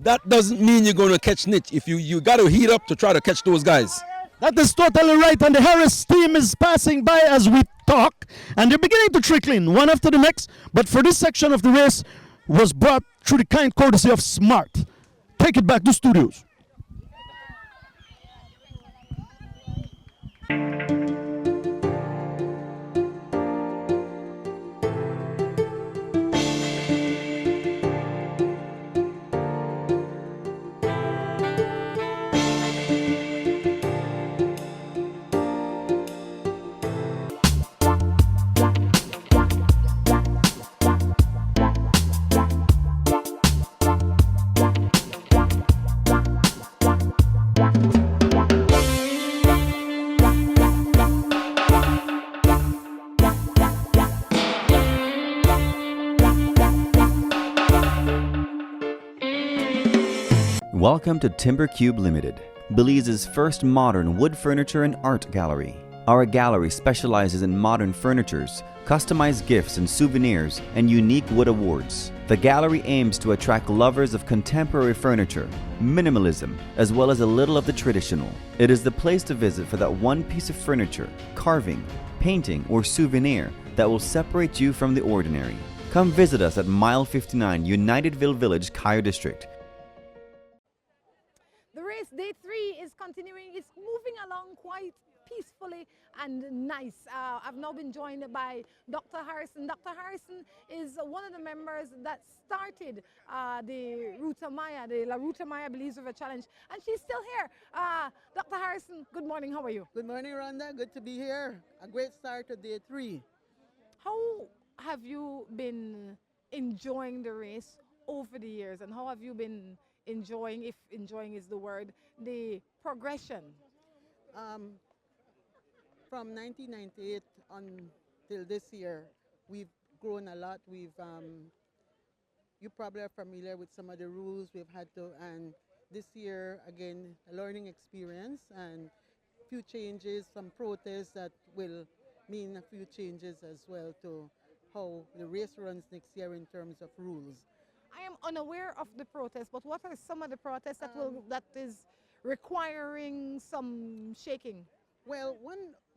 that doesn't mean you're going to catch Niche. If you got to heat up to try to catch those guys. That is totally right, and the Harris team is passing by as we talk, and they're beginning to trickle in one after the next. But for this section of the race was brought through the kind courtesy of Smart. Take it back to studios. Welcome to Timber Cube Limited, Belize's first modern wood furniture and art gallery. Our gallery specializes in modern furnitures, customized gifts and souvenirs, and unique wood awards. The gallery aims to attract lovers of contemporary furniture, minimalism, as well as a little of the traditional. It is the place to visit for that one piece of furniture, carving, painting, or souvenir that will separate you from the ordinary. Come visit us at Mile 59, Unitedville Village, Cayo District. Day 3 is continuing. It's moving along quite peacefully and nice. I've now been joined by Dr. Harrison. Dr. Harrison is one of the members that started the Ruta Maya, the La Ruta Maya Belize River Challenge, and she's still here. Dr. Harrison, good morning. How are you? Good morning, Rhonda. Good to be here. A great start to day 3. How have you been enjoying the race over the years, and how have you been enjoying, if enjoying is the word, the progression? From 1998 until this year, we've grown a lot. You probably are familiar with some of the rules we've had to, and this year, again, a learning experience and few changes, some protests that will mean a few changes as well to how the race runs next year in terms of rules. I am unaware of the protests, but what are some of the protests that is requiring some shaking? Well,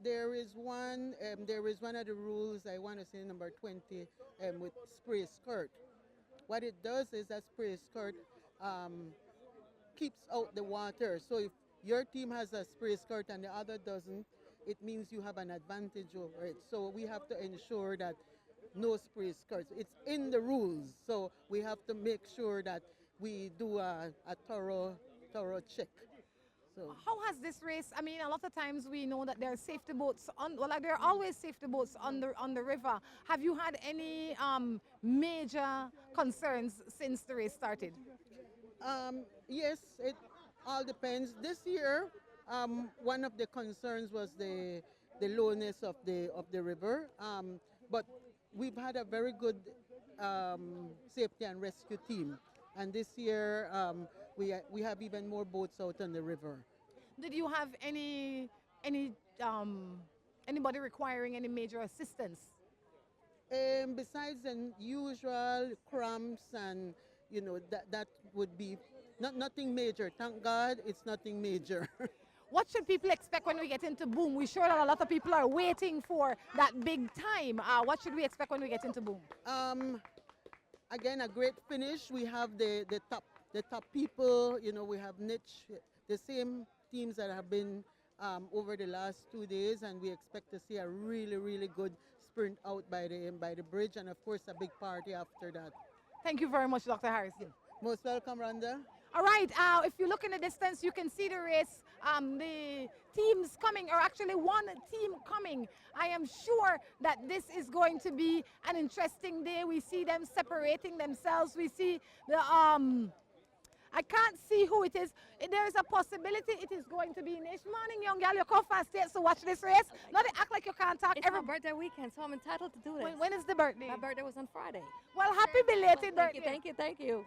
there is one of the rules, I want to say number 20, with spray skirt. What it does is that spray skirt keeps out the water. So if your team has a spray skirt and the other doesn't, it means you have an advantage over it. So we have to ensure that no spray skirts. It's in the rules, so we have to make sure that we do a thorough check. So how has this race, I mean, a lot of times we know that there are safety boats there are always safety boats on the river. Have you had any major concerns since the race started? Yes, it all depends. This year, one of the concerns was the lowness of the river, but we've had a very good safety and rescue team, and this year we have even more boats out on the river. Did you have anybody requiring any major assistance? Besides the usual cramps and that would be nothing major. Thank God it's nothing major. What should people expect when we get into Boom? We're sure that a lot of people are waiting for that big time. What should we expect when we get into Boom? Again, a great finish. We have the top people. You know, we have niche, the same teams that have been over the last 2 days, and we expect to see a really good sprint out by the bridge, and of course a big party after that. Thank you very much, Dr. Harrison. Most welcome, Rhonda. All right, if you look in the distance, you can see the race. The teams coming, or actually one team coming. I am sure that this is going to be an interesting day. We see them separating themselves. We see the I can't see who it is. There is a possibility it is going to be Nish. Morning, young girl. You come fast yet, so watch this race. Not to act like you can't talk. It's my birthday weekend, so I'm entitled to do this. When is the birthday? My birthday was on Friday. Well, happy belated birthday. Thank you.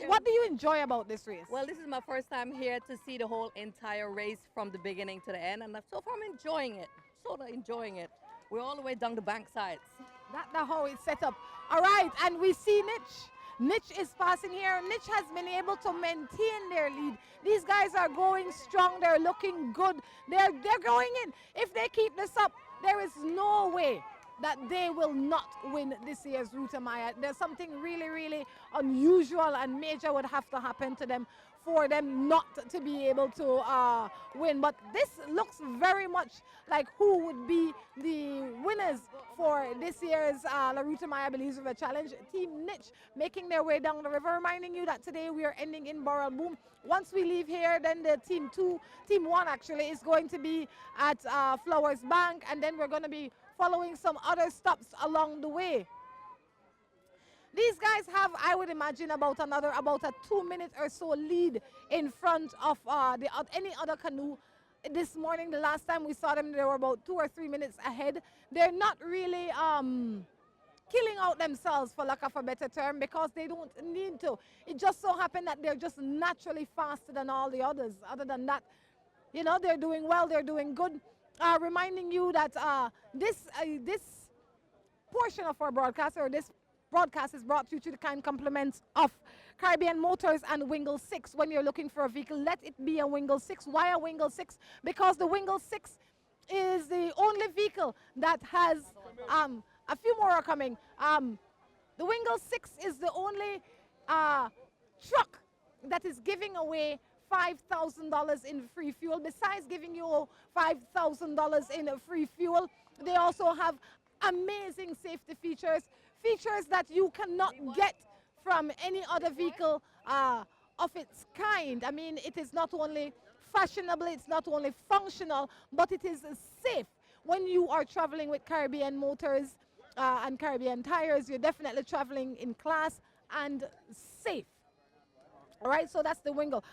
What do you enjoy about this race? Well, this is my first time here to see the whole entire race from the beginning to the end, and so far I'm enjoying it. Sort of enjoying it. We're all the way down the bank sides. That's how it's set up. All right, and we see Niche. Niche is passing here. Niche has been able to maintain their lead. These guys are going strong. They're looking good. They're going in. If they keep this up, there is no way that they will not win this year's Ruta Maya. There's something really unusual and major would have to happen to them for them not to be able to win. But this looks very much like who would be the winners for this year's La Ruta Maya Belize River Challenge. Team Niche making their way down the river, reminding you that today we are ending in Barrel Boom. Once we leave here, then the team 1 actually, is going to be at Flowers Bank, and then we're going to be following some other stops along the way. These guys have, I would imagine, about a 2-minute or so lead in front of any other canoe. This morning, the last time we saw them, they were about 2 or 3 minutes ahead. They're not really killing out themselves, for lack of a better term, because they don't need to. It just so happened that they're just naturally faster than all the others. Other than that, you know, they're doing well, they're doing good. Reminding you that this portion of our broadcast, or this broadcast, is brought to you to the kind compliments of Caribbean Motors and Wingle 6. When you're looking for a vehicle, let it be a Wingle 6. Why a Wingle 6? Because the Wingle 6 is the only vehicle that has, a few more are coming. The Wingle 6 is the only truck that is giving away $5,000 in free fuel. Besides giving you $5,000 in free fuel, they also have amazing safety features that you cannot get from any other vehicle of its kind. I mean, it is not only fashionable, it's not only functional, but it is safe. When you are traveling with Caribbean Motors and Caribbean Tires, you're definitely traveling in class and safe. All right, so that's the Wingle.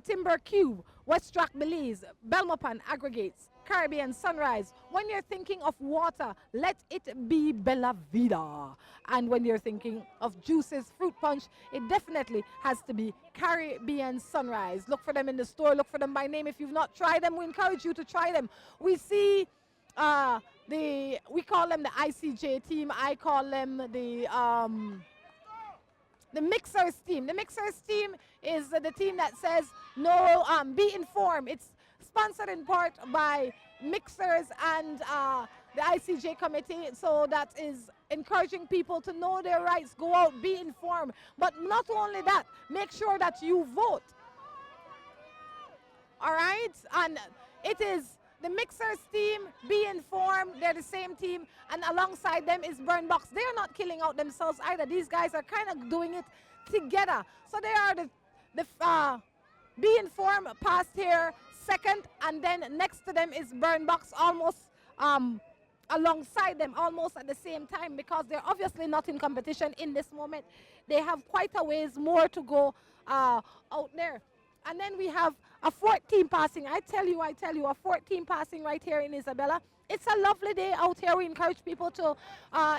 Timber Cube, West Track Belize, Belmopan Aggregates, Caribbean Sunrise. When you're thinking of water, let it be Bella Vida. And when you're thinking of juices, fruit punch, it definitely has to be Caribbean Sunrise. Look for them in the store, look for them by name. If you've not tried them, we encourage you to try them. We see we call them the ICJ team. I call them the Mixers team. The Mixers team is the team that says, no, be informed. It's sponsored in part by Mixers and the ICJ committee, so that is encouraging people to know their rights, go out, be informed. But not only that, make sure that you vote. All right? And it is the Mixers team, be informed, they're the same team, and alongside them is Burn Box. They're not killing out themselves either. These guys are kind of doing it together. So they are the Be Informed passed here second, and then next to them is Burn Box, almost alongside them, almost at the same time, because they're obviously not in competition in this moment. They have quite a ways more to go out there. And then we have a 4th team passing. I tell you, a 4th team passing right here in Isabella. It's a lovely day out here. We encourage people to,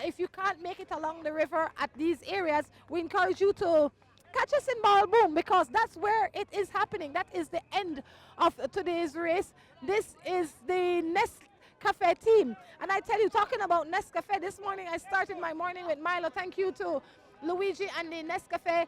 if you can't make it along the river at these areas, we encourage you to catch us in Barrel Boom, because that's where it is happening. That is the end of today's race. This is the Nescafe team. And I tell you, talking about Nescafe, this morning I started my morning with Milo. Thank you to Luigi and the Nescafe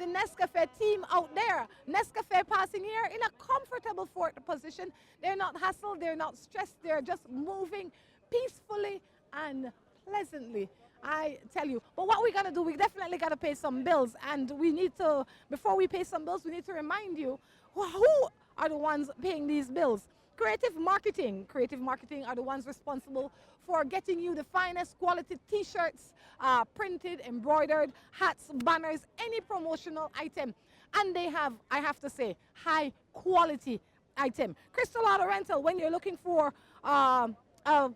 the Nescafe team out there. Nescafe passing here in a comfortable fourth position. They're not hassled, they're not stressed, they're just moving peacefully and pleasantly, I tell you. But what we're gonna do, we definitely gotta pay some bills, and we need to, before we pay some bills, we need to remind you who are the ones paying these bills. Creative marketing are the ones responsible for getting you the finest quality t-shirts, printed, embroidered, hats, banners, any promotional item. And they have, I have to say, high quality item. Crystal Auto Rental, when you're looking for a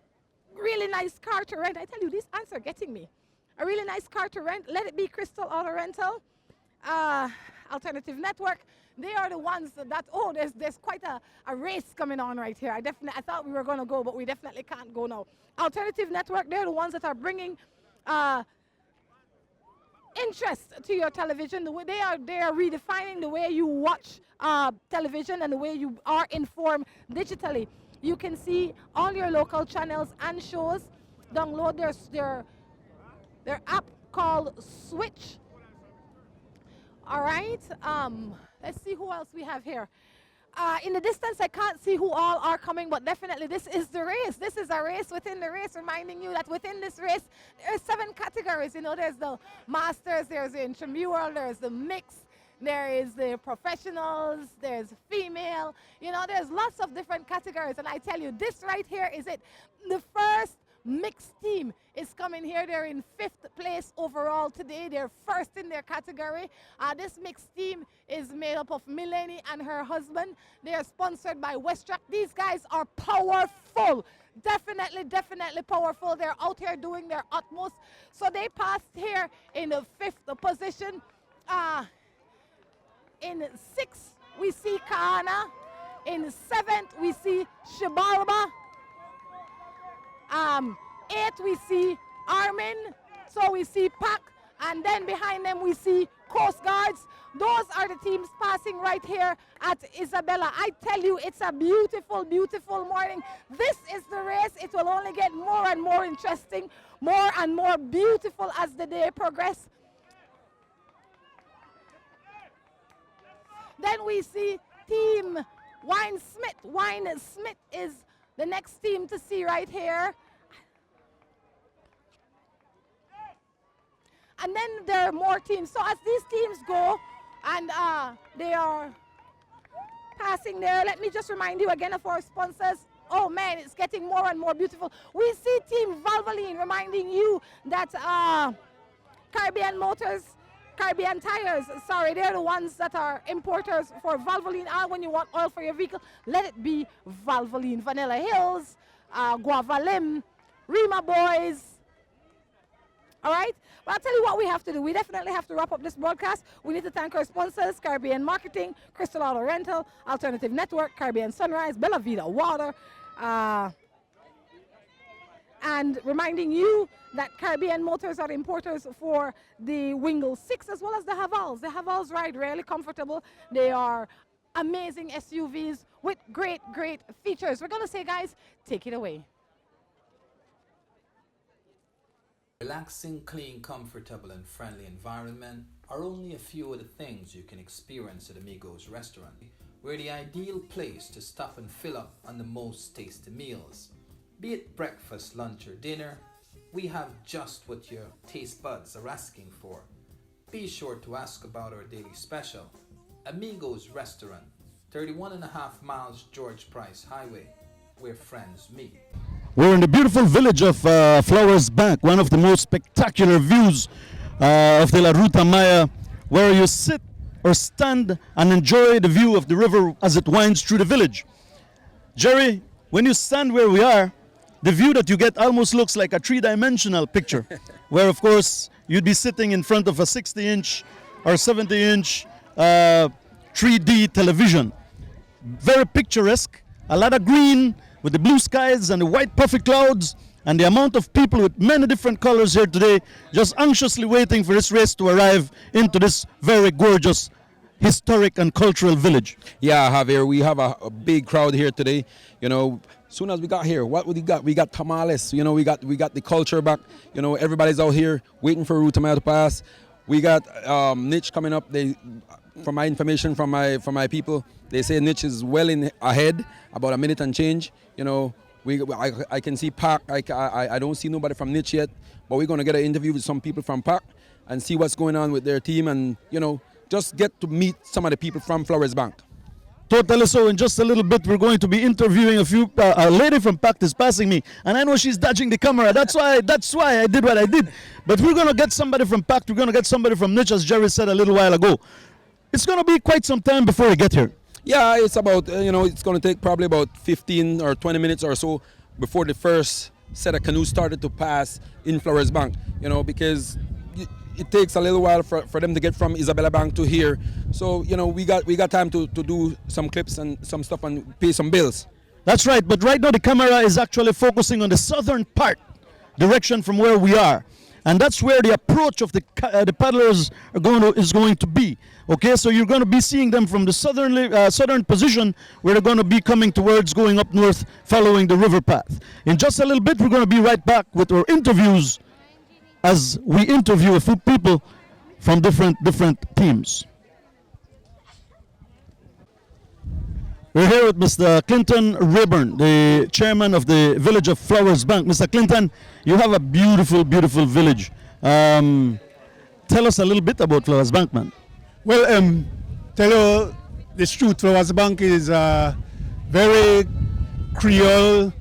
really nice car to rent, I tell you, these ants are getting me. A really nice car to rent, let it be Crystal Auto Rental. Alternative Network, they are the ones that, oh, there's quite a race coming on right here. I thought we were going to go, but we definitely can't go now. Alternative Network, they're the ones that are bringing interest to your television. They are redefining the way you watch television and the way you are informed digitally. You can see all your local channels and shows. Download their app called Switch. All right, let's see who else we have here. In the distance, I can't see who all are coming, but definitely this is the race. This is a race within the race, reminding you that within this race, there are 7 categories. You know, there's the masters, there's the intramural, there's the mix, there is the professionals, there's female. You know, there's lots of different categories, and I tell you, this right here is it. The first mixed team is coming here. They're in 5th place overall today. They're first in their category. This mixed team is made up of Mileni and her husband. They are sponsored by Westrack. These guys are powerful. Definitely powerful. They're out here doing their utmost. So they passed here in the 5th position. In 6th, we see Kaana. In 7th, we see Shibalba. 8th, we see Armin. So we see Pak, and then behind them we see Coast Guards. Those are the teams passing right here at Isabella. I tell you, it's a beautiful, beautiful morning. This is the race. It will only get more and more interesting, more and more beautiful as the day progresses. Then we see Team Wine Smith. Wine Smith is the next team to see right here. And then there are more teams. So as these teams go and they are passing there, let me just remind you again of our sponsors. Oh man, it's getting more and more beautiful. We see Team Valvoline reminding you that Caribbean Motors, Caribbean Tires, sorry, they're the ones that are importers for Valvoline. When you want oil for your vehicle, let it be Valvoline. Vanilla Hills, Guava Lim, Rima Boys. All right? But I'll tell you what we have to do. We definitely have to wrap up this broadcast. We need to thank our sponsors, Caribbean Marketing, Crystal Auto Rental, Alternative Network, Caribbean Sunrise, Bella Vida Water, and reminding you that Caribbean Motors are importers for the Wingle 6 as well as the Havals. The Havals ride really comfortable. They are amazing SUVs with great features. We're going to say, guys, take it away. Relaxing, clean, comfortable, and friendly environment are only a few of the things you can experience at Amigos Restaurant. We're the ideal place to stop and fill up on the most tasty meals. Be it breakfast, lunch, or dinner, we have just what your taste buds are asking for. Be sure to ask about our daily special. Amigos Restaurant, 31.5 miles George Price Highway, where friends meet. We're in the beautiful village of Flowers Bank, one of the most spectacular views of the La Ruta Maya, where you sit or stand and enjoy the view of the river as it winds through the village. Jerry, when you stand where we are, the view that you get almost looks like a 3-dimensional picture, where of course you'd be sitting in front of a 60-inch or 70-inch 3D television. Very picturesque, a lot of green, with the blue skies and the white puffy clouds, and the amount of people with many different colors here today, just anxiously waiting for this race to arrive into this very gorgeous historic and cultural village. Yeah, Javier, we have a big crowd here today. You know, soon as we got here, what we got? We got tamales. You know, we got the culture back. You know, everybody's out here waiting for Ruta Maya to pass. We got niche coming up. From my information from my people, they say niche is well ahead, about a minute and change. You know, I can see Park. I don't see nobody from niche yet, but we're gonna get an interview with some people from Park and see what's going on with their team, and you know, just get to meet some of the people from Flowers Bank. Totally. So in just a little bit, we're going to be interviewing a lady from Pact is passing me, and I know she's dodging the camera. That's why I did what I did. But we're going to get somebody from Pact. We're going to get somebody from niche, as Jerry said a little while ago. It's going to be quite some time before we get here. Yeah, it's about it's going to take probably about 15 or 20 minutes or so before the first set of canoes started to pass in Flowers Bank. You know, because it takes a little while for them to get from Isabella Bank to here. So, you know, we got time to do some clips and some stuff and pay some bills. That's right, but right now the camera is actually focusing on the southern part, direction from where we are. And that's where the approach of the paddlers is going to be. Okay, so you're going to be seeing them from the southern position where they're going to be coming towards going up north following the river path. In just a little bit, we're going to be right back with our interviews as we interview a few people from different teams. We're here with Mr. Clinton Rayburn, the chairman of the village of Flowers Bank. Mr. Clinton, you have a beautiful, beautiful village. Tell us a little bit about Flowers Bank, man. Well, tell you the truth, Flowers Bank is a very Creole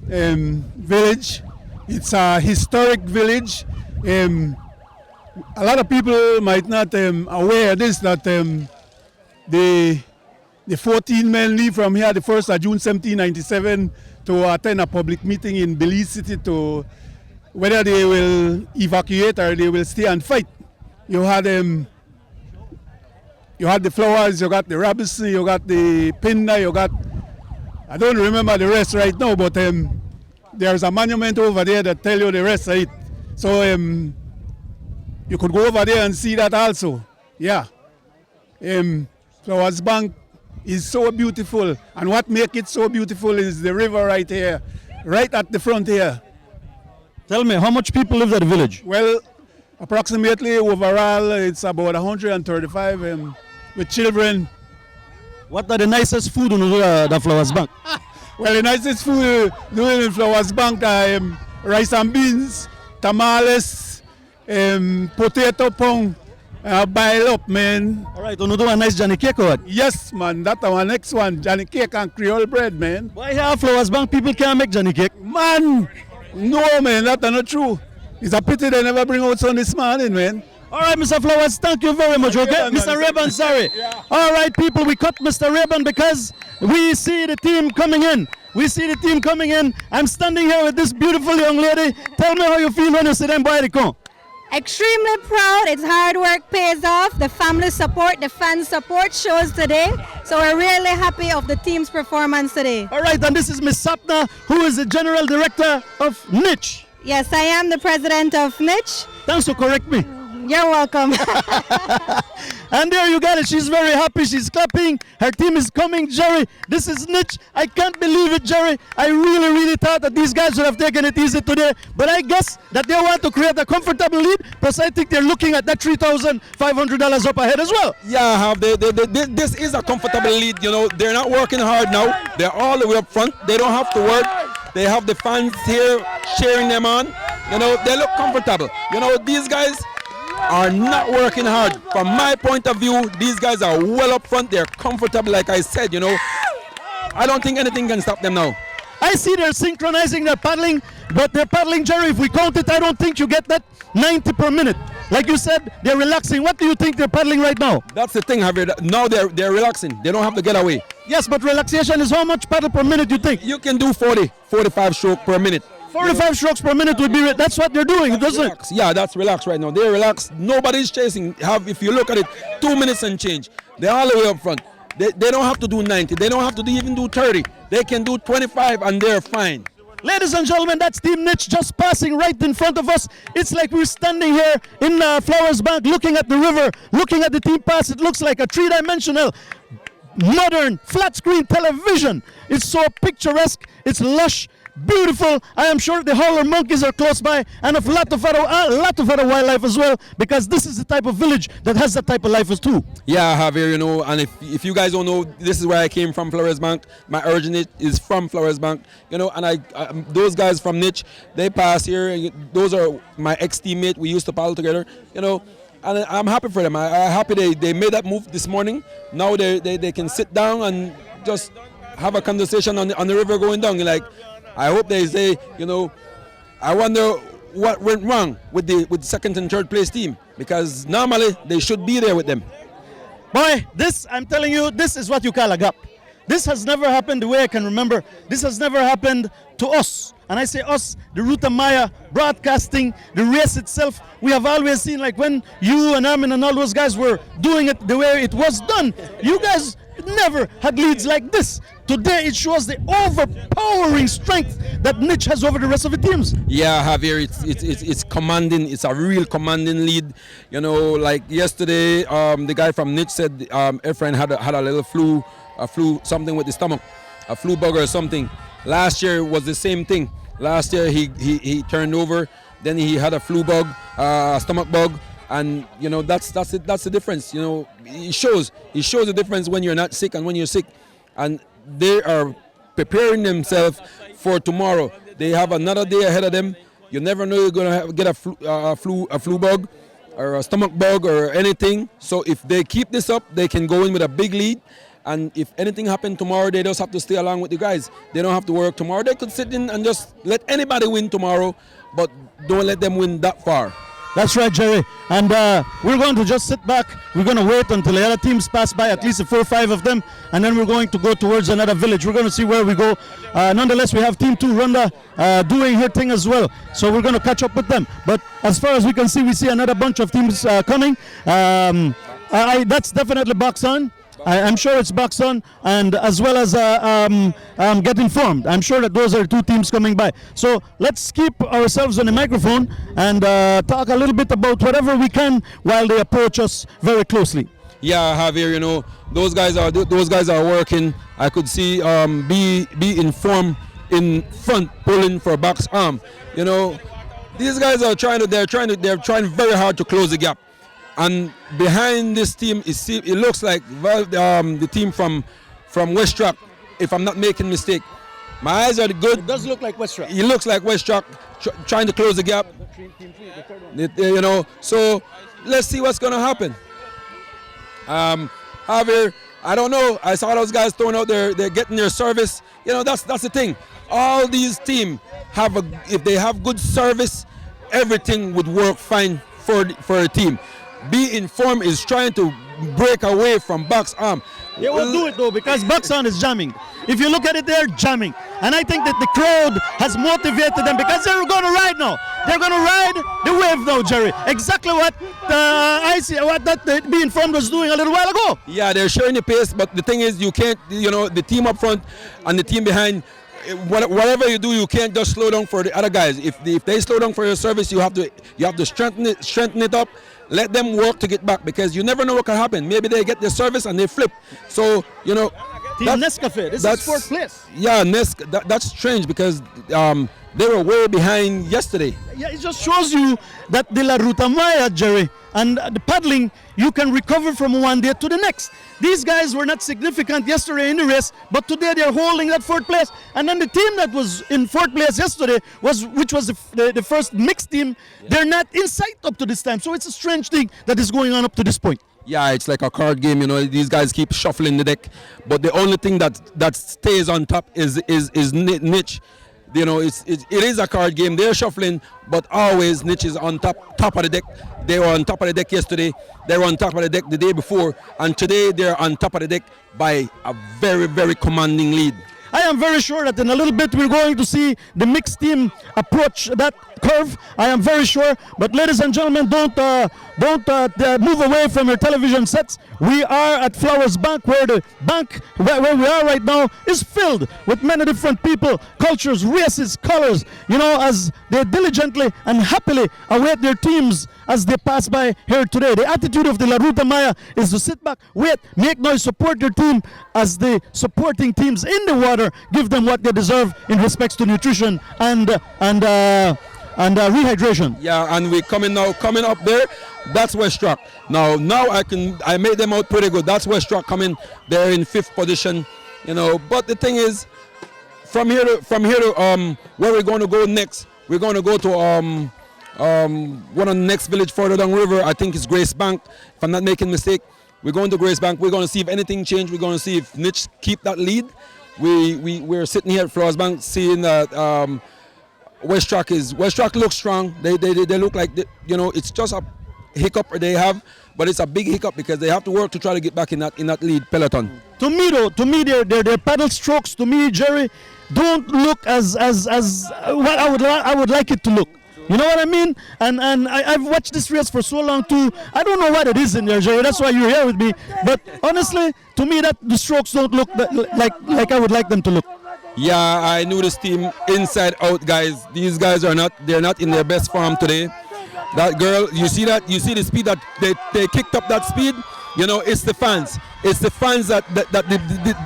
village. It's a historic village. A lot of people might not aware of this, that the 14 men leave from here the 1st of June 1797 to attend a public meeting in Belize City to whether they will evacuate or they will stay and fight. You had the Flowers, you got the Robinson, you got the Pinda, you got, I don't remember the rest right now, but there's a monument over there that tell you the rest of it. So you could go over there and see that also. Yeah. Flowers Bank is so beautiful, and what makes it so beautiful is the river right here, right at the front here. Tell me, how much people live at the village? Well, approximately overall it's about 135 with children. What are the nicest food in the Flowers Bank? Well, the nicest food in Flowers Bank are rice and beans, tamales, potato pong, boil up, man. All right, you do a nice Johnny cake or what? Yes, man, that's our next one, Johnny cake and Creole bread, man. Why here Flowers Bank people can't make Johnny cake? Man, no, man, that's not true. It's a pity they never bring out some this morning, man. All right, Mr. Flowers, thank you very much, okay? Yeah, Mr. Rayburn, sorry. Yeah. All right, people, we cut Mr. Rayburn because we see the team coming in. We see the team coming in. I'm standing here with this beautiful young lady. Tell me how you feel when you see them boy come. Extremely proud. It's hard work pays off. The family support, the fan support shows today. So we're really happy of the team's performance today. All right, and this is Ms. Sapna, who is the General Director of Niche. Yes, I am the President of Niche. Thanks for correct me. You're welcome. And there you got it. She's very happy. She's clapping. Her team is coming. Jerry, this is Niche. I can't believe it, Jerry. I really, really thought that these guys would have taken it easy today. But I guess that they want to create a comfortable lead. Plus, I think they're looking at that $3,500 up ahead as well. Yeah, this is a comfortable lead. You know, they're not working hard now. They're all the way up front. They don't have to work. They have the fans here cheering them on. You know, they look comfortable. You know, these guys are not working hard. From my point of view, these guys are well up front. They're comfortable, like I said, you know. I don't think anything can stop them now. I see they're synchronizing their paddling, but they're paddling, Jerry, if we count it, I don't think you get that 90 per minute. Like you said, they're relaxing. What do you think they're paddling right now? That's the thing, Javier. Now they're relaxing. They don't have to get away. Yes, but relaxation is how much paddle per minute you think? You can do 45 strokes per minute. 45 strokes per minute would be, that's what they're doing, doesn't it? Yeah, that's relaxed right now. They're relaxed. Nobody's chasing. If you look at it, 2 minutes and change. They're all the way up front. They don't have to do 90. They don't have to even do 30. They can do 25 and they're fine. Ladies and gentlemen, that's Team Niche just passing right in front of us. It's like we're standing here in Flowers Bank looking at the river, looking at the team pass. It looks like a three-dimensional, modern, flat-screen television. It's so picturesque. It's lush. beautiful. I am sure the howler monkeys are close by, and a lot of other wildlife as well, because this is the type of village that has that type of life as too. Yeah, Javier, you know, and if you guys don't know, this is where I came from, Flores Bank. My origin is from Flores Bank, you know, and I those guys from Niche, they pass here. And those are my ex-teammate. We used to paddle together, you know, and I'm happy for them. I'm happy they made that move this morning. Now they can sit down and just have a conversation on the river going down. Like, I hope they say, you know, I wonder what went wrong with the second and third place team, because normally they should be there with them. Boy, this, I'm telling you, this is what you call a gap. This has never happened the way I can remember. This has never happened to us. And I say us, the Ruta Maya, broadcasting, the race itself. We have always seen, like when you and Armin and all those guys were doing it the way it was done. You guys never had leads like this. Today it shows the overpowering strength that Niche has over the rest of the teams. Yeah, Javier, it's commanding. It's a real commanding lead. You know, like yesterday, the guy from Niche said Efrain had a little flu, something with the stomach, a flu bug or something. Last year was the same thing. Last year he turned over, then he had a flu bug, a stomach bug, and you know that's the difference. You know, it shows the difference when you're not sick and when you're sick, and they are preparing themselves for tomorrow. They have another day ahead of them. You never know you're gonna get a flu bug or a stomach bug or anything. So if they keep this up, they can go in with a big lead. And if anything happened tomorrow, they just have to stay along with the guys. They don't have to work tomorrow. They could sit in and just let anybody win tomorrow, but don't let them win that far. That's right, Jerry. And we're going to just sit back. We're going to wait until the other teams pass by, at least 4 or 5 of them, and then we're going to go towards another village. We're going to see where we go. Nonetheless, we have Team 2 Rhonda doing her thing as well. So we're going to catch up with them. But as far as we can see, we see another bunch of teams coming. That's definitely box on. I'm sure it's box on, and as well as get informed. I'm sure that those are 2 teams coming by. So let's keep ourselves on the microphone and talk a little bit about whatever we can while they approach us very closely. Yeah, Javier, you know, those guys are working. I could see be informed in front, pulling for box arm. You know, these guys are they're trying very hard to close the gap. And behind this team, it looks like the team from West Track, if I'm not making a mistake. My eyes are good. It does look like West Track. It looks like West Track trying to close the gap. You know, so let's see what's going to happen. Javier, I don't know. I saw those guys throwing out they're getting their service. You know, that's the thing. All these teams if they have good service, everything would work fine for a team. Be Informed is trying to break away from box arm. They will do it though, because box arm is jamming. If you look at it, they're jamming. And I think that the crowd has motivated them, because they're going to ride now. They're going to ride the wave now, Jerry. Exactly what Be Informed was doing a little while ago. Yeah, they're sharing the pace, but the thing is, you can't, you know, the team up front and the team behind, whatever you do, you can't just slow down for the other guys. If they slow down for your service, you have to strengthen it up. Let them work to get back, because you never know what can happen. Maybe they get their service and they flip. So, you know, Team Nescafe, this is 4th place. Yeah, that's strange, because they were way behind yesterday. Yeah, it just shows you that the La Ruta Maya, Jerry, and the paddling, you can recover from one day to the next. These guys were not significant yesterday in the race, but today they're holding that 4th place. And then the team that was in 4th place yesterday, which was the first mixed team, they're not in sight up to this time. So it's a strange thing that is going on up to this point. Yeah, it's like a card game, you know. These guys keep shuffling the deck, but the only thing that stays on top is Niche. You know, it is a card game. They're shuffling, but always Niche is on top of the deck. They were on top of the deck yesterday. They were on top of the deck the day before, and today they're on top of the deck by a very, very commanding lead. I am very sure that in a little bit we're going to see the mixed team approach that curve. I am very sure. But ladies and gentlemen, don't move away from your television sets. We are at Flowers Bank, where the bank where we are right now is filled with many different people, cultures, races, colors. You know, as they diligently and happily await their teams as they pass by here today. The attitude of the La Ruta Maya is to sit back, wait, make noise, support their team as the supporting teams in the water give them what they deserve in respects to nutrition and rehydration. Yeah, and we coming up there. That's West Rock. Now I made them out pretty good. That's West Rock coming there in 5th position. You know, but the thing is, from here to where we're going to go next, we're going to go to one of the next village further down river. I think it's Grace Bank, if I'm not making a mistake. We're going to Grace Bank. We're going to see if anything changed. We're going to see if Niche keep that lead. We're sitting here at Flowers Bank seeing that West Rock looks strong. They look like it's just a hiccup they have, but it's a big hiccup because they have to work to try to get back in that lead peloton. To me, their pedal strokes, to me, Jerry, don't look as what I would like it to look. You know what I mean? And I've watched this race for so long too. I don't know what it is in there, Jerry. That's why you're here with me. But honestly, to me, that the strokes don't look like I would like them to look. Yeah, I knew this team inside out, guys. These guys they're not in their best form today. That girl, you see the speed that they kicked up that speed. You know, it's the fans. It's the fans that they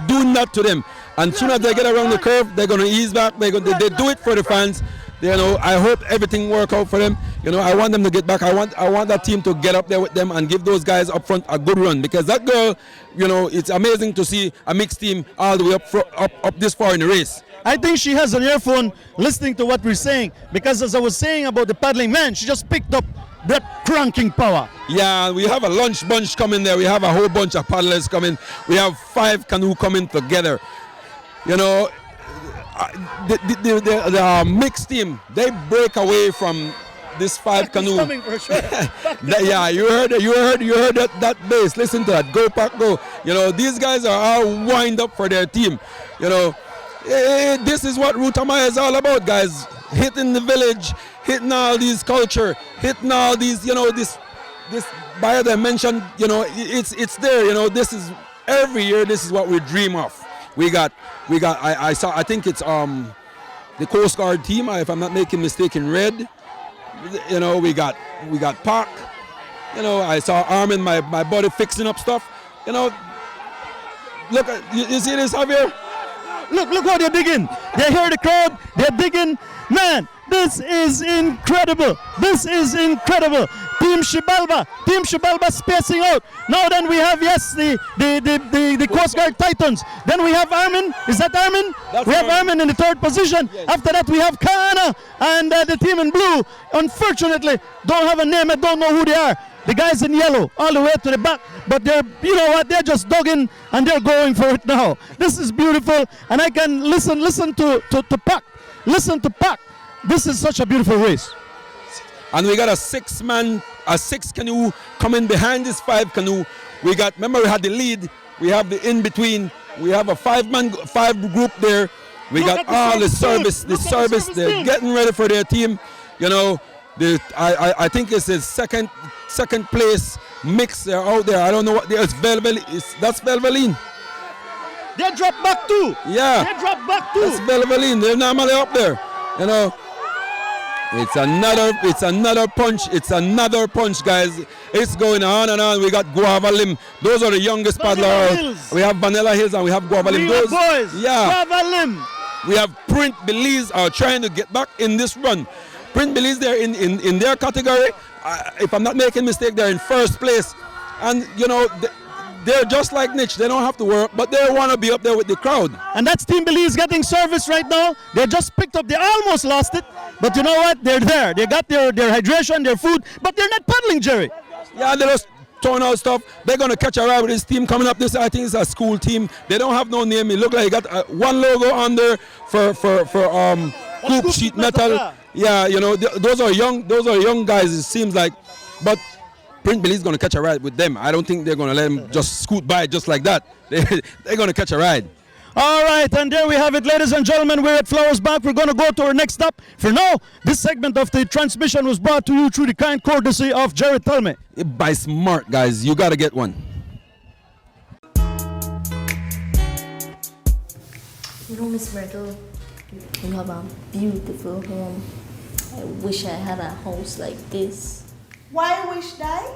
do that to them. And soon as they get around the curve, they're gonna ease back. They do it for the fans. You know, I hope everything work out for them. You know, I want them to get back. I want that team to get up there with them and give those guys up front a good run, because that girl, you know, it's amazing to see a mixed team all the way up this far in the race. I think she has an earphone listening to what we're saying, because as I was saying about the paddling, man, she just picked up that cranking power. Yeah, we have a lunch bunch coming there. We have a whole bunch of paddlers coming. We have 5 canoe coming together. You know, the mixed team, they break away from this 5 canoe. Coming for sure. Yeah, you heard that bass. Listen to that. Go Pack Go. You know, these guys are all wind up for their team. You know, this is what Ruta Maya is all about, guys. Hitting the village, hitting all these culture, hitting all these, you know, this biodimension, you know, it's there. You know, this is every year. This is what we dream of. We got. I think it's the Coast Guard team, if I'm not making a mistake, in red. You know, we got Park. You know, I saw Armin, my buddy, fixing up stuff. You know, look, you see this, Javier? Look what they're digging. They hear the crowd. They're digging. Man, this is incredible. This is incredible. Team Shibalba spacing out. Now then we have, yes, the Coast Guard Titans. Then we have Armin. Is that Armin? We have Armin in the 3rd position. Yes. After that we have Kana and the team in blue. Unfortunately, don't have a name. I don't know who they are. The guys in yellow all the way to the back. But they're, you know what, they're just dug in and they're going for it now. This is beautiful. And I can listen to Pac. Listen to Pac. This is such a beautiful race. And we got a 6 canoe coming behind this 5 canoe. Remember we had the lead, we have the in between, we have a 5 group there. We got all the service, they're getting ready for their team. You know, I think it's the second place mix they're out there. I don't know what that's Velveline. They dropped back too. Yeah. They dropped back too. That's Velveline. They're normally up there. You know. It's another punch, guys. It's going on and on. We got Guava Lim. Those are the youngest paddlers. We have Vanilla Hills and we have Guava Lim. Those boys. Yeah. Guava Lim. We have Print Belize are trying to get back in this run. Print Belize, they're in their category. If I'm not making a mistake, they're in 1st place. And you know, they're just like Niche. They don't have to work, but they want to be up there with the crowd. And that's Team Belize getting service right now. They just picked up. They almost lost it. But you know what? They're there. They got their hydration, their food, but they're not paddling, Jerry. Yeah, they're just throwing out stuff. They're going to catch a ride with this team coming up. This, I think, is a school team. They don't have no name. It look like you got one logo on there for Coop Sheet Metal. Yeah, you know, those are young guys, it seems like. But Print Belize is going to catch a ride with them. I don't think they're going to let them just scoot by just like that. They're going to catch a ride. All right, and there we have it, ladies and gentlemen. We're at Flowers Bank. We're going to go to our next stop. For now, this segment of the transmission was brought to you through the kind courtesy of Jared Telme. Buy smart, guys. You got to get one. You know, Miss Myrtle, you have a beautiful home. I wish I had a house like this. Why wish I?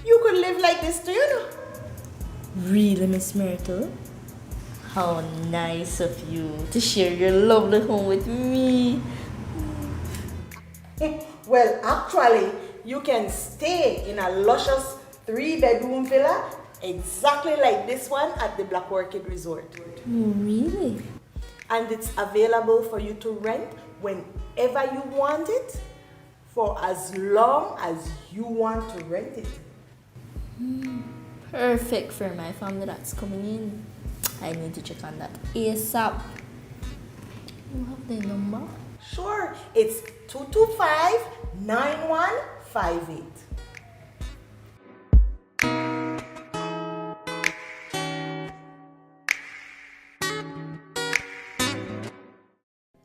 You could live like this too, you know. Really, Miss Myrtle? How nice of you to share your lovely home with me. Well, actually, you can stay in a luscious 3-bedroom villa exactly like this one at the Black Orchid Resort. Oh, really? And it's available for you to rent whenever you want it, for as long as you want to rent it. Perfect for my family that's coming in. I need to check on that ASAP. You have the number? Sure, it's 225-9158.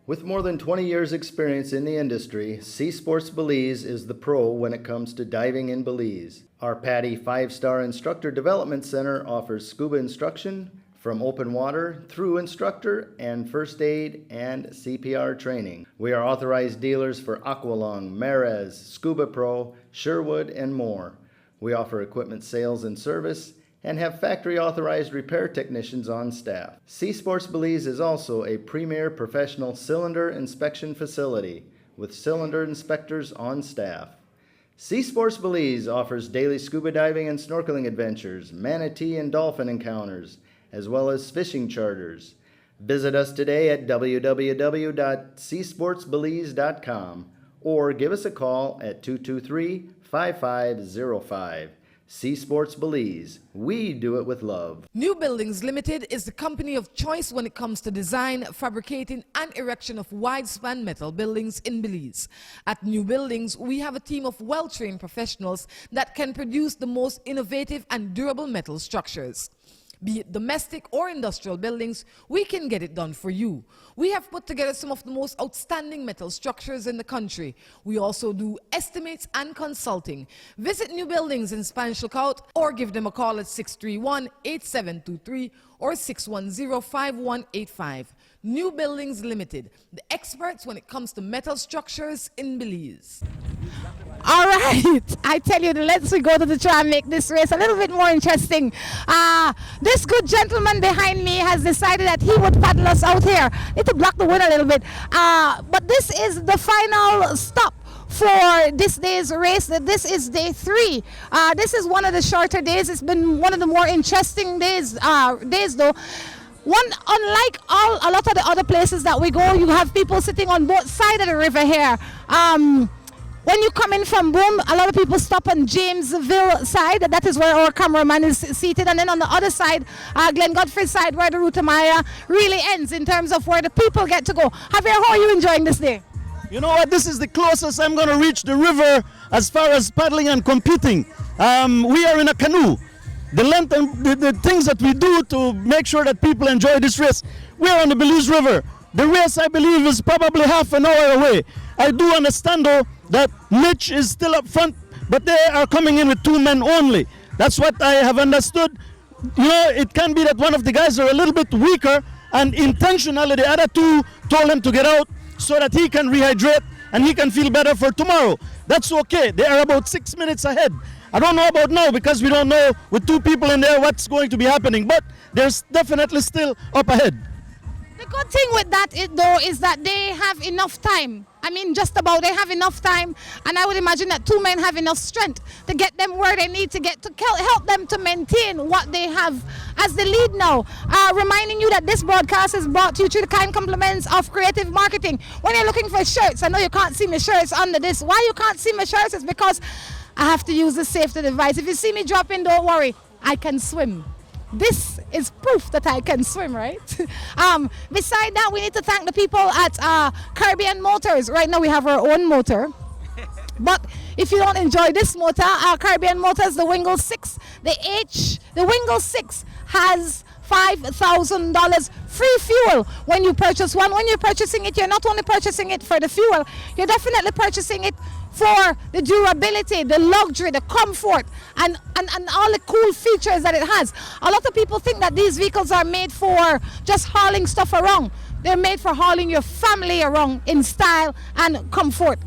With more than 20 years' experience in the industry, Sea Sports Belize is the pro when it comes to diving in Belize. Our PADI 5-star Instructor Development Center offers scuba instruction from open water through instructor and first aid and CPR training. We are authorized dealers for Aqualung, Marez, Scuba Pro, Sherwood, and more. We offer equipment sales and service and have factory-authorized repair technicians on staff. Sea Sports Belize is also a premier professional cylinder inspection facility with cylinder inspectors on staff. Sea Sports Belize offers daily scuba diving and snorkeling adventures, manatee and dolphin encounters, as well as fishing charters. Visit us today at www.seasportsbelize.com or give us a call at 223-5505. Sea Sports Belize. We do it with love. New Buildings Limited is the company of choice when it comes to design, fabricating, and erection of wide-span metal buildings in Belize. At New Buildings, we have a team of well-trained professionals that can produce the most innovative and durable metal structures. Be it domestic or industrial buildings, we can get it done for you. We have put together some of the most outstanding metal structures in the country. We also do estimates and consulting. Visit New Buildings in Spanish Lookout or give them a call at 631-8723 or 610-5185. New Buildings Limited, the experts when it comes to metal structures in Belize. All right, I tell you, let's go to the try and make this race a little bit more interesting. This good gentleman behind me has decided that he would paddle us out here. Need to block the wind a little bit. But this is the final stop for this day's race. This is day 3. This is one of the shorter days. It's been one of the more interesting days though. Unlike a lot of the other places that we go, you have people sitting on both sides of the river here. When you come in from Boom, a lot of people stop on Jamesville side. That is where our cameraman is seated. And then on the other side, Glen Godfrey side, where the Ruta Maya really ends in terms of where the people get to go. Javier, how are you enjoying this day? You know what? This is the closest I'm going to reach the river as far as paddling and competing. We are in a canoe. The length and the things that we do to make sure that people enjoy this race. We are on the Belize River. The race, I believe, is probably half an hour away. I do understand, though, that Mitch is still up front, but they are coming in with 2 men only. That's what I have understood. You know, it can be that one of the guys are a little bit weaker, and intentionally the other 2 told him to get out so that he can rehydrate and he can feel better for tomorrow. That's okay. They are about 6 minutes ahead. I don't know about now because we don't know with 2 people in there what's going to be happening, but there's definitely still up ahead. The good thing with that though is that they have enough time. I mean, just about, they have enough time, and I would imagine that 2 men have enough strength to get them where they need to get to help them to maintain what they have as the lead now. Reminding you that this broadcast is brought to you through the kind compliments of Creative Marketing. When you're looking for shirts, I know you can't see my shirts under this. Why you can't see my shirts is because I have to use the safety device. If you see me drop in, don't worry, I can swim. This is proof that I can swim, right? Beside that, we need to thank the people at Caribbean Motors. Right now we have our own motor. But if you don't enjoy this motor, Caribbean Motors, the Wingle 6, the Wingle 6 has $5,000 free fuel when you purchase one. When you're purchasing it, you're not only purchasing it for the fuel, you're definitely purchasing it for the durability, the luxury, the comfort, and all the cool features that it has. A lot of people think that these vehicles are made for just hauling stuff around. They're made for hauling your family around in style and comfort.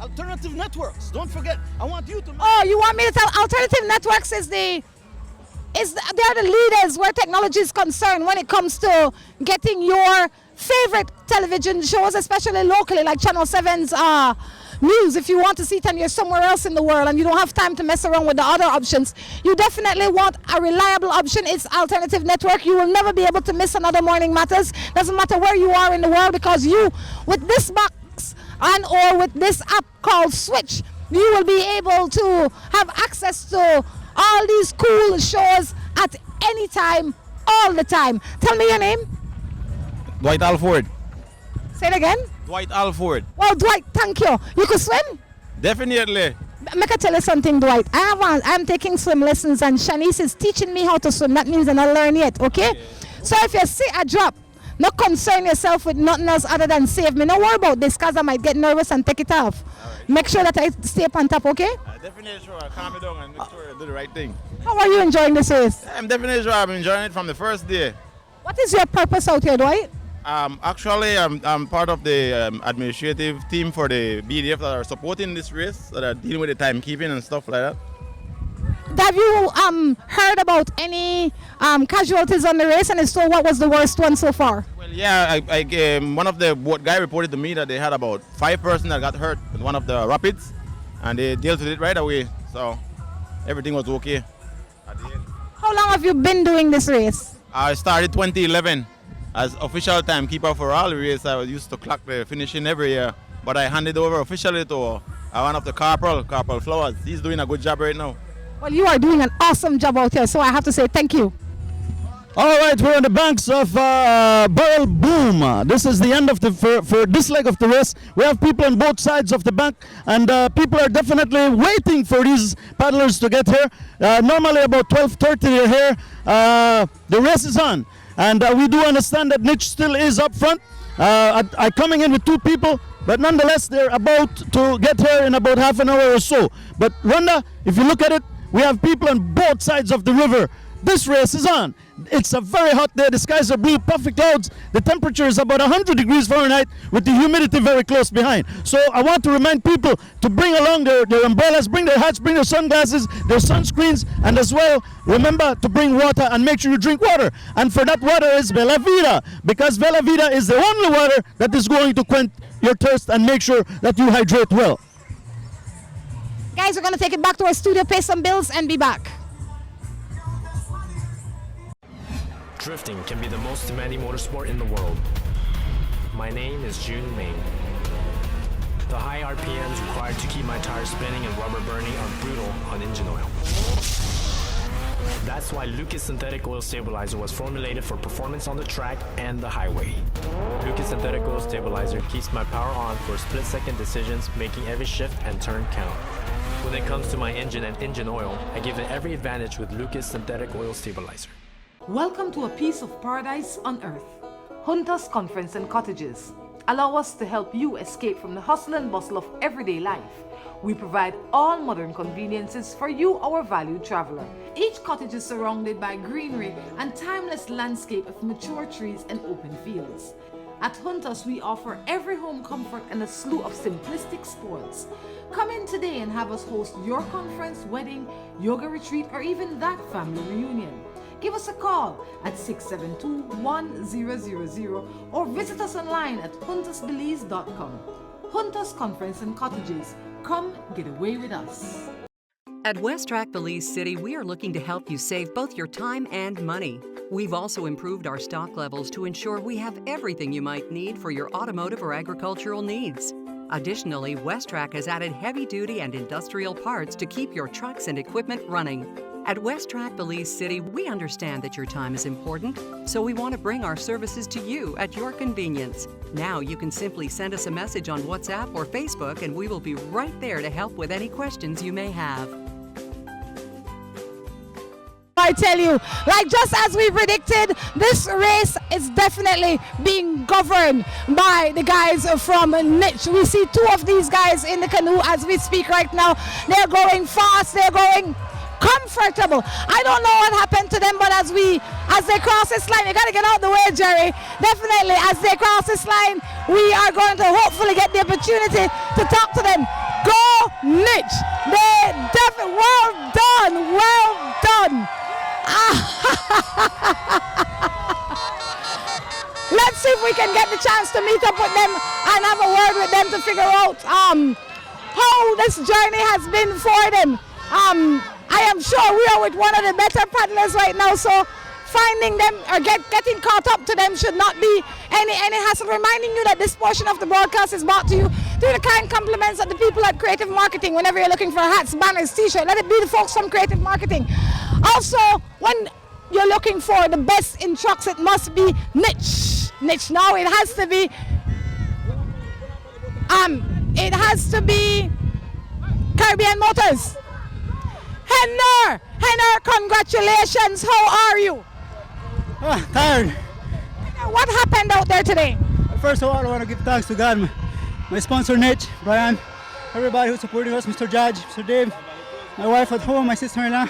Alternative Networks, don't forget, I want you to... Oh, you want me to tell Alternative Networks they're the leaders where technology is concerned when it comes to getting your favorite television shows, especially locally, like Channel 7's news. If you want to see it and you're somewhere else in the world and you don't have time to mess around with the other options, you definitely want a reliable option. It's Alternative Network. You will never be able to miss another Morning Matters. Doesn't matter where you are in the world, because you, with this box and or with this app called Switch, you will be able to have access to all these cool shows at any time, all the time. Tell me your name. Dwight Alford. Say it again. Dwight Alford. Well, Dwight, thank you. You can swim? Definitely. Make I tell you something, Dwight. I'm taking swim lessons and Shanice is teaching me how to swim. That means I'm not learned yet, okay? So if you see a drop, not concern yourself with nothing else other than save me. Don't worry about this, because I might get nervous and take it off. Right. Make sure that I stay up on top, okay? Definitely sure. I'll calm it down and make sure I do the right thing. How are you enjoying this race? I'm definitely sure I'm enjoying it from the first day. What is your purpose out here, Dwight? Actually, I'm part of the administrative team for the BDF that are supporting this race, that are dealing with the timekeeping and stuff like that. Have you heard about any casualties on the race, and if so, what was the worst one so far? Well, yeah, one of the boat guy reported to me that they had about 5 persons that got hurt in one of the rapids, and they dealt with it right away, so everything was okay at the end. How long have you been doing this race? I started 2011 as official timekeeper for all the race. I used to clock the finishing every year, but I handed over officially to one of the Corporal Flowers. He's doing a good job right now. Well, you are doing an awesome job out here, so I have to say thank you. All right, we're on the banks of Barrel Boom. This is the end of for this leg of the race. We have people on both sides of the bank, and people are definitely waiting for these paddlers to get here. Normally about 12:30 they're here. The race is on, and we do understand that Niche still is up front. I'm coming in with 2 people, but nonetheless they're about to get here in about half an hour or so. But Rhonda, if you look at it, we have people on both sides of the river. This race is on. It's a very hot day. The skies are blue, puffy clouds. The temperature is about 100 degrees Fahrenheit with the humidity very close behind. So I want to remind people to bring along their umbrellas, bring their hats, bring their sunglasses, their sunscreens, and as well, remember to bring water and make sure you drink water. And for that water is Bella Vida, because Bella Vida is the only water that is going to quench your thirst and make sure that you hydrate well. Guys, we're going to take it back to our studio, pay some bills, and be back. Drifting can be the most demanding motorsport in the world. My name is June Main. The high RPMs required to keep my tires spinning and rubber burning are brutal on engine oil. That's why Lucas Synthetic Oil Stabilizer was formulated for performance on the track and the highway. Lucas Synthetic Oil Stabilizer keeps my power on for split-second decisions, making every shift and turn count. When it comes to my engine and engine oil, I give it every advantage with Lucas Synthetic Oil Stabilizer. Welcome to a piece of paradise on earth. Hunters Conference and Cottages. Allow us to help you escape from the hustle and bustle of everyday life. We provide all modern conveniences for you, our valued traveler. Each cottage is surrounded by greenery and timeless landscape of mature trees and open fields. At Hunters, we offer every home comfort and a slew of simplistic sports. Come in today and have us host your conference, wedding, yoga retreat, or even that family reunion. Give us a call at 672-1000 or visit us online at huntersbelize.com. Hunters Conference and Cottages. Come get away with us. At West-Track Belize City, we are looking to help you save both your time and money. We've also improved our stock levels to ensure we have everything you might need for your automotive or agricultural needs. Additionally, West-Track has added heavy-duty and industrial parts to keep your trucks and equipment running. At West-Track Belize City, we understand that your time is important, so we want to bring our services to you at your convenience. Now you can simply send us a message on WhatsApp or Facebook, and we will be right there to help with any questions you may have. I tell you. Like just as we predicted, this race is definitely being governed by the guys from Niche. We see two of these guys in the canoe as we speak right now. They're going fast, they're going comfortable. I don't know what happened to them, but as they cross this line, you got to get out the way, Jerry. Definitely, as they cross this line, we are going to hopefully get the opportunity to talk to them. Go Niche! Well done, well done. Let's see if we can get the chance to meet up with them and have a word with them to figure out how this journey has been for them. I am sure we are with one of the better paddlers right now, so finding them or getting caught up to them should not be any hassle. Reminding you that this portion of the broadcast is brought to you through the kind compliments of the people at Creative Marketing. Whenever you're looking for hats, banners, t-shirts, let it be the folks from Creative Marketing. Also, when you're looking for the best in trucks, it must be Niche. Now it has to be Caribbean Motors. Henner, congratulations. How are you? Tired. What happened out there today? First of all, I want to give thanks to God, my sponsor Niche, Brian, everybody who's supporting us, Mr. Judge, Mr. Dave, my wife at home, my sister-in-law,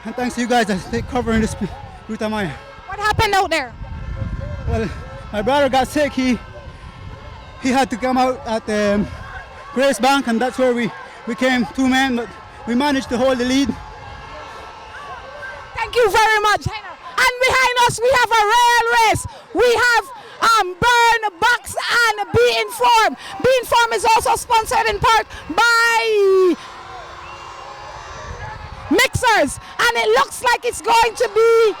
and thanks to you guys that covering this Ruta Maya. What happened out there? Well, my brother got sick. He had to come out at Grace Bank, and that's where we came 2 men, but we managed to hold the lead. Thank you very much, Henner. And behind us we have a rail race. We have Burn, Box and Be Informed. Be Informed is also sponsored in part by Mixers, and it looks like it's going to be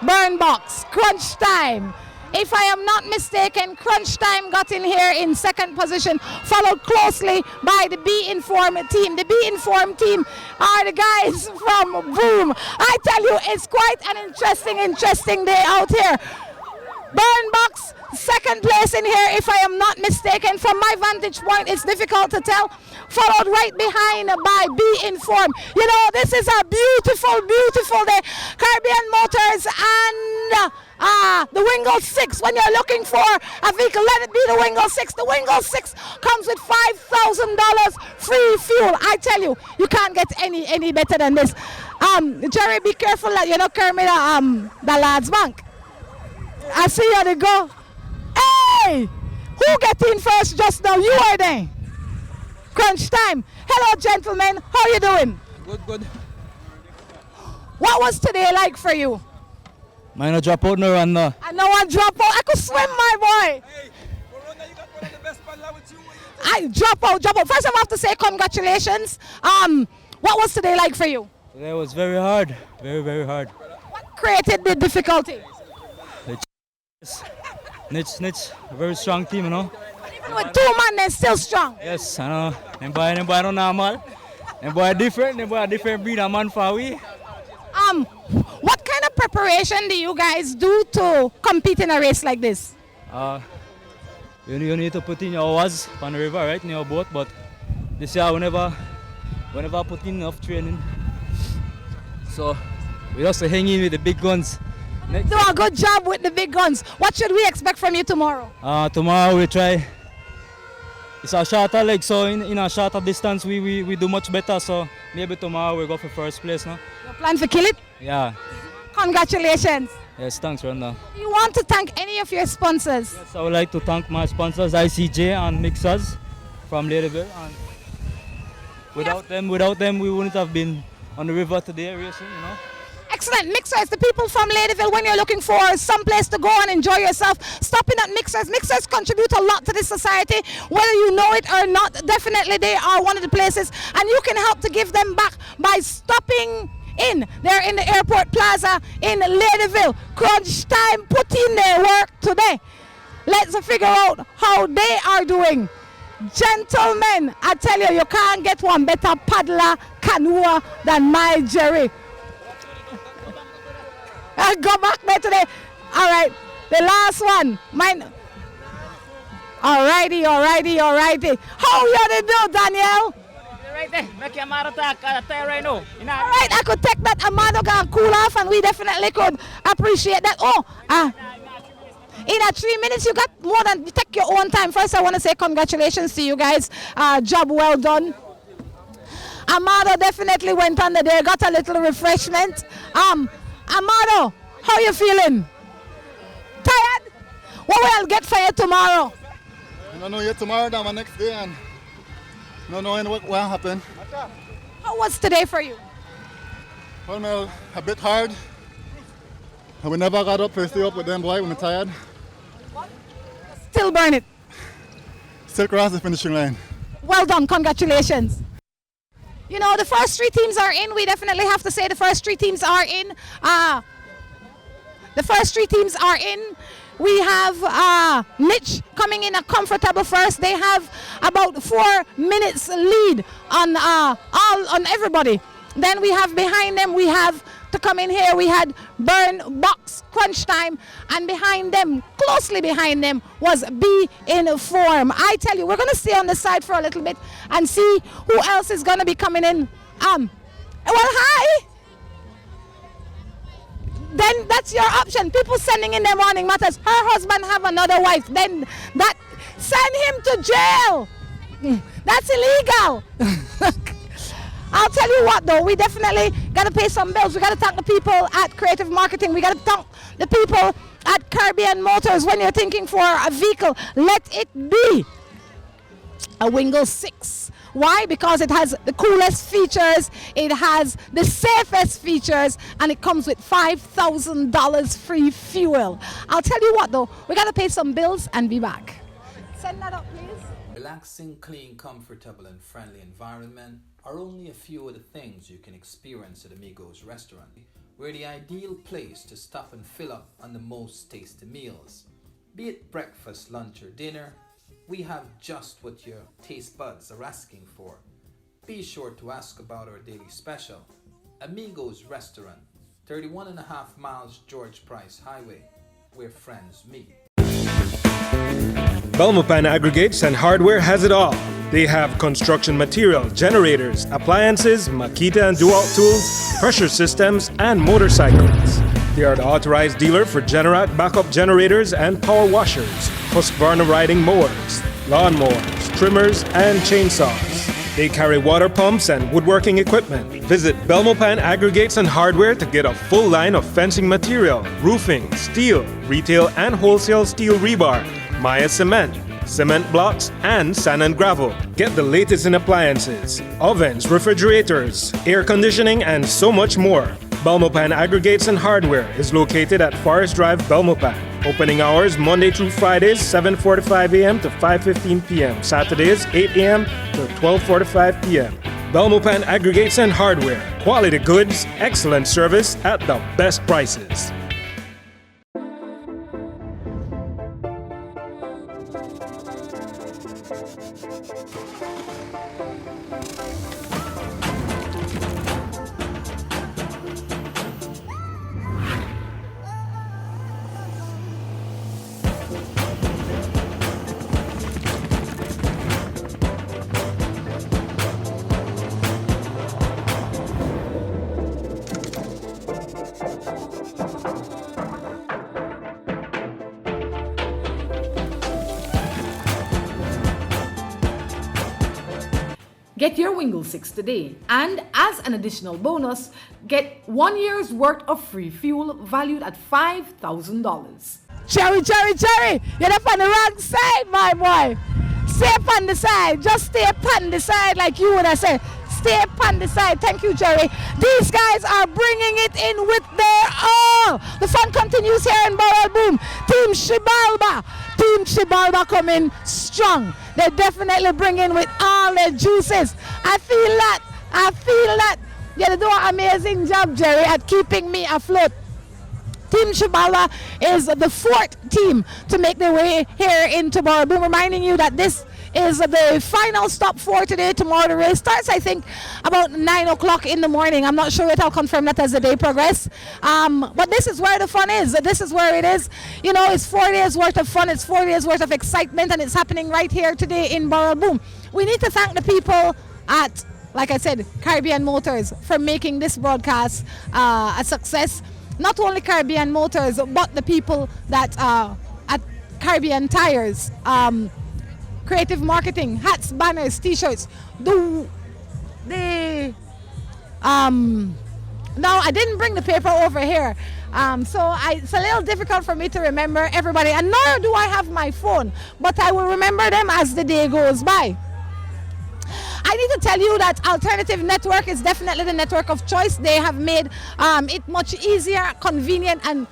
Burn Box, Crunch Time. If I am not mistaken, Crunch Time got in here in second position, followed closely by the Be Informed team. The Be Informed team are the guys from Boom. I tell you, it's quite an interesting day out here. Burn Box, second place in here, if I am not mistaken. From my vantage point, it's difficult to tell. Followed right behind by Be Informed. You know, this is a beautiful, beautiful day. Caribbean Motors and the Wingo 6. When you're looking for a vehicle, let it be the Wingo 6. The Wingo 6 comes with $5,000 free fuel. I tell you, you can't get any better than this. Jerry, be careful that you don't carry me the lads bank. I see how they go. Hey! Who get in first just now? You are there. Crunch Time. Hello, gentlemen. How are you doing? Good. What was today like for you? Mine no drop out no run no. I know one drop out. I could swim, my boy. Hey, Rhonda, you got one of the best paddler with you. I drop out. First, I have to say congratulations. What was today like for you? Today was very hard. Very hard. What created the difficulty? Niche, a very strong team, you know. Even with 2 men, they're still strong. Yes, I know. Them boy no normal. Them boy different. Them boy different breed of man for we. What kind of preparation do you guys do to compete in a race like this? You need to put in your hours on the river, right, in your boat. But this year, whenever put in enough training, so we also hang in with the big guns. Do a good job with the big guns. What should we expect from you tomorrow? Tomorrow we try. It's a shorter leg, so in a shorter distance we do much better. So maybe tomorrow we go for first place, no? You plan to kill it? Yeah. Congratulations. Yes, thanks, Rhonda. Do you want to thank any of your sponsors? Yes, I would like to thank my sponsors, ICJ and Mixers from Ladyville. And without them, we wouldn't have been on the river today racing, you know. Excellent. Mixers, the people from Ladyville, when you're looking for some place to go and enjoy yourself, stopping at Mixers. Mixers contribute a lot to this society, whether you know it or not. Definitely they are one of the places, and you can help to give them back by stopping in. They're in the airport plaza in Ladyville. Crunch Time, put in their work today. Let's figure out how they are doing. Gentlemen, I tell you, you can't get one better paddler, canoer than my Jerry. I'll go back there today. All right, the last one. Mine. All righty. How you gonna do, Danielle? right there. Make your Amado talk tell right now. All right, I could take that Amado can cool off, and we definitely could appreciate that. In 3 minutes, you got more than, you take your own time. First, I want to say congratulations to you guys. Job well done. Amado definitely went under there, got a little refreshment. Amado, how you feeling? Tired? What will I get for you tomorrow? I don't know yet. Tomorrow, that's my next day, and I don't know what will happen. How was today for you? Well, a bit hard. We never got up first day up with them boy when we're tired. Still burn it. Still cross the finishing line. Well done, congratulations. You know, the first 3 teams are in. We definitely have to say the first 3 teams are in. The first 3 teams are in. We have Mitch coming in a comfortable first. They have about 4 minutes lead on everybody. Then we have behind them, we have to come in here, we had Burn, Box, Crunch Time, and behind them, closely behind them, was Be In Form. I tell you, we're going to stay on the side for a little bit and see who else is going to be coming in. Well, hi! Then that's your option. People sending in their morning matters. Her husband have another wife. Then that, send him to jail. That's illegal. I'll tell you what though, we definitely got to pay some bills. We got to thank the people at Creative Marketing. We got to thank the people at Caribbean Motors. When you're thinking for a vehicle, let it be a Wingle 6. Why? Because it has the coolest features, it has the safest features, and it comes with $5,000 free fuel. I'll tell you what though, we got to pay some bills and be back. Send that up, please. Relaxing, clean, comfortable, and friendly environment are only a few of the things you can experience at Amigos Restaurant. We're the ideal place to stop and fill up on the most tasty meals. Be it breakfast, lunch, or dinner, we have just what your taste buds are asking for. Be sure to ask about our daily special. Amigos Restaurant, 31.5 miles George Price Highway, where friends meet. Belmopan Aggregates and Hardware has it all. They have construction material, generators, appliances, Makita and Dualt tools, pressure systems, and motorcycles. They are the authorized dealer for Generac backup generators and power washers, Husqvarna riding mowers, lawnmowers, trimmers, and chainsaws. They carry water pumps and woodworking equipment. Visit Belmopan Aggregates and Hardware to get a full line of fencing material, roofing, steel, retail and wholesale steel rebar, Maya cement, cement blocks, and sand and gravel. Get the latest in appliances, ovens, refrigerators, air conditioning, and so much more. Belmopan Aggregates and Hardware is located at Forest Drive, Belmopan. Opening hours Monday through Fridays, 7:45 a.m. to 5:15 p.m. Saturdays, 8 a.m. to 12:45 p.m. Belmopan Aggregates and Hardware. Quality goods, excellent service at the best prices. Get your Wingle 6 today, and as an additional bonus, get 1 year's worth of free fuel valued at $5,000. Cherry, you're up on the wrong side, my boy. Stay up on the side, just stay up on the side like you would have said. Stay up on the side, thank you, Jerry. These guys are bringing it in with their all. The fun continues here in Barrel Boom. Team Shibalba coming strong. They definitely bring in with all their juices. I feel that. You're doing an amazing job, Jerry, at keeping me afloat. Team Shibalba is the 4th team to make their way here into Barrel Boom, reminding you that this is the final stop for today. Tomorrow the race starts, I think, about 9 o'clock in the morning. I'm not sure yet. I'll confirm that as the day progresses. But this is where the fun is. This is where it is. You know, it's 4 days worth of fun. It's 4 days worth of excitement, and it's happening right here today in Barrel Boom. We need to thank the people at like I said, Caribbean Motors for making this broadcast a success. Not only Caribbean Motors, but the people that at Caribbean Tires, Creative Marketing, hats, banners, t-shirts. No, I didn't bring the paper over here. So it's a little difficult for me to remember everybody, and nor do I have my phone, but I will remember them as the day goes by. I need to tell you that Alternative Network is definitely the network of choice. They have made it much easier, convenient, and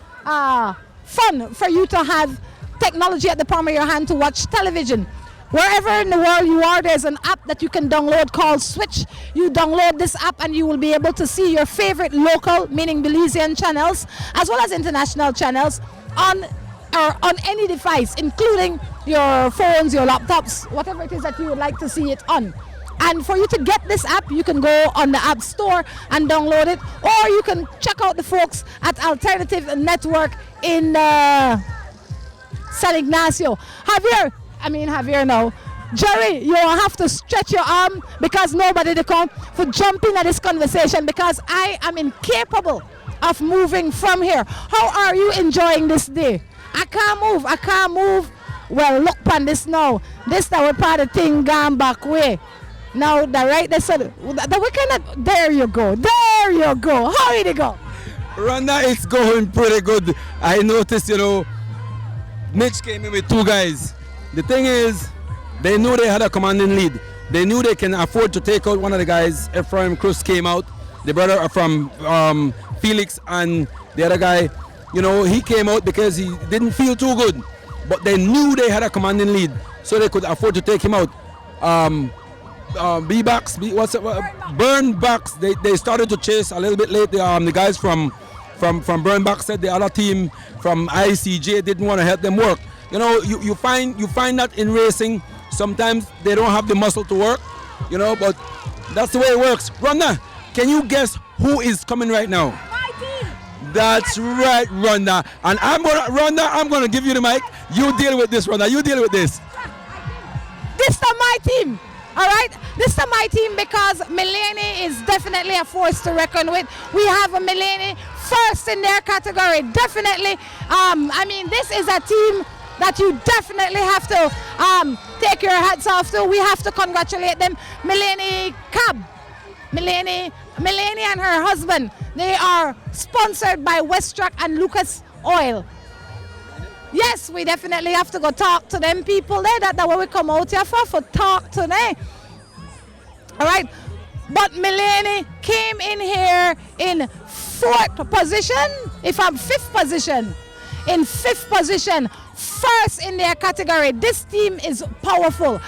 fun for you to have technology at the palm of your hand to watch television. Wherever in the world you are, there's an app that you can download called Switch. You download this app and you will be able to see your favorite local, meaning Belizean channels, as well as international channels on any device, including your phones, your laptops, whatever it is that you would like to see it on. And for you to get this app, you can go on the App Store and download it, or you can check out the folks at Alternative Network in San Ignacio. Javier now. Jerry, you will have to stretch your arm because nobody to come for jumping at this conversation, because I am incapable of moving from here. How are you enjoying this day? I can't move. Well, look upon this now. This that we part of thing gone back way. Now the right there, so we cannot. There you go. How did it go? Rhonda, it's going pretty good. I noticed, Mitch came in with two guys. The thing is, they knew they had a commanding lead. They knew they can afford to take out one of the guys. Ephraim Cruz came out, the brother from Felix, and the other guy, he came out because he didn't feel too good. But they knew they had a commanding lead, so they could afford to take him out. Burnbacks, they started to chase a little bit late. The guys from Burnback said the other team from ICJ didn't want to help them work. You find that in racing, sometimes they don't have the muscle to work, but that's the way it works. Rhonda, can you guess who is coming right now? My team. That's right, Rhonda. And I'm gonna give you the mic. You deal with this, Rhonda. You deal with this. This is my team. All right, this is my team because Milani is definitely a force to reckon with. We have a Milani first in their category, definitely. This is a team that you definitely have to take your hats off to. We have to congratulate them. Milani and her husband, they are sponsored by Westrack and Lucas Oil. Yes, we definitely have to go talk to them people there. That's what we come out here for talk today. All right, but Milani came in here in fifth position. In fifth position, first in their category. This team is powerful.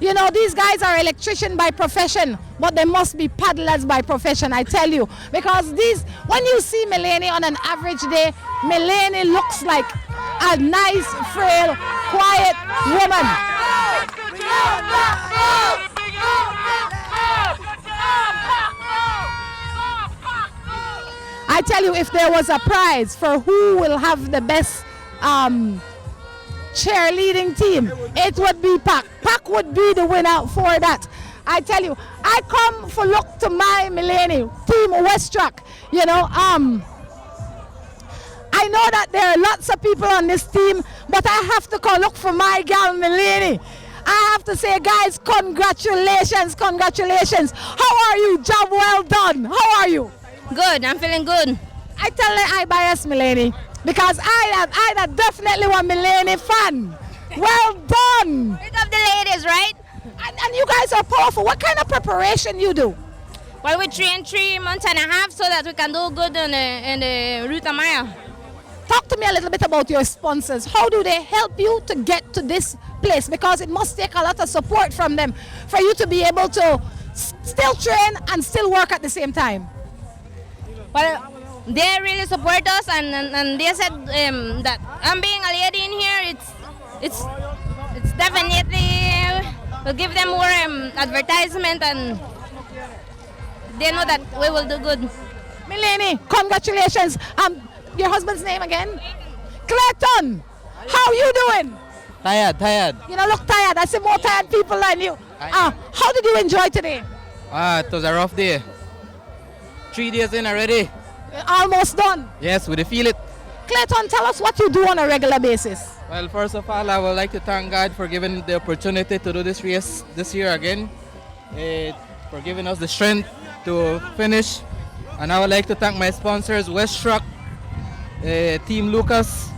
These guys are electricians by profession, but they must be paddlers by profession, I tell you. Because when you see Milani on an average day, Milani looks like a nice, frail, quiet woman. I tell you, if there was a prize for who will have the best cheerleading team, it would be Pac. Pac would be the winner for that. I tell you, I come for look to my Milani team Westrack. I know that there are lots of people on this team, but I have to go look for my gal Milani. I have to say, guys, congratulations. How are you? Job well done. How are you? Good, I'm feeling good. I tell her I bias Milani because I definitely want Milani fan. Well done. Pick up the ladies, right? And you guys are powerful. What kind of preparation you do? Well, we train 3 months and a half so that we can do good in the Ruta Maya. Talk to me a little bit about your sponsors. How do they help you to get to this place? Because it must take a lot of support from them for you to be able to still train and still work at the same time. Well, they really support us, and they said that I'm being a lady in here. It's definitely will give them more advertisement, and they know that we will do good. Milani, congratulations. Your husband's name again? Crichton. How you doing? Tired. You don't look tired. I see more tired people than you. How did you enjoy today? It was a rough day. 3 days in already. Almost done. Yes, we feel it. Clayton, tell us what you do on a regular basis. Well, first of all, I would like to thank God for giving the opportunity to do this race this year again, for giving us the strength to finish. And I would like to thank my sponsors, West Truck, Team Lucas,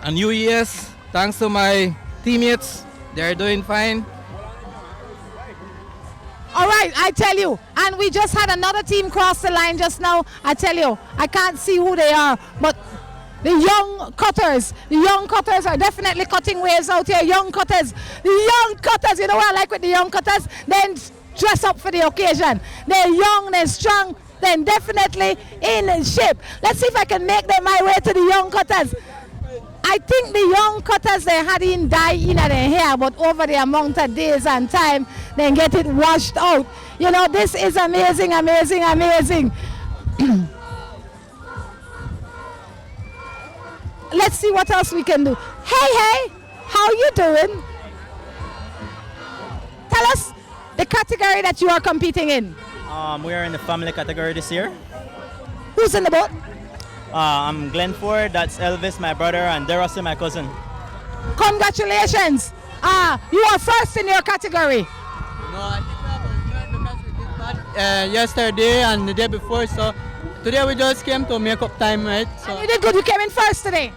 and UES. Thanks to my teammates, they're doing fine. All right, I tell you, and we just had another team cross the line just now. I tell you, I can't see who they are, but the young cutters are definitely cutting waves out here. Young cutters, you know what I like with the young cutters? Then dress up for the occasion. They're young, they're strong, they're definitely in shape. Let's see if I can make them my way to the young cutters. I think the young cutters, they had in dye in their hair, but over the amount of days and time, they get it washed out. You know, this is amazing, amazing, amazing. Let's see what else we can do. Hey, how you doing? Tell us the category that you are competing in. We are in the family category this year. Who's in the boat? I'm Glenn Ford, that's Elvis, my brother, and Derossi, my cousin. Congratulations. You are first in your category. No, I think we have because we did that yesterday and the day before, so today we just came to make up time, right? So and you did good, you came in first today.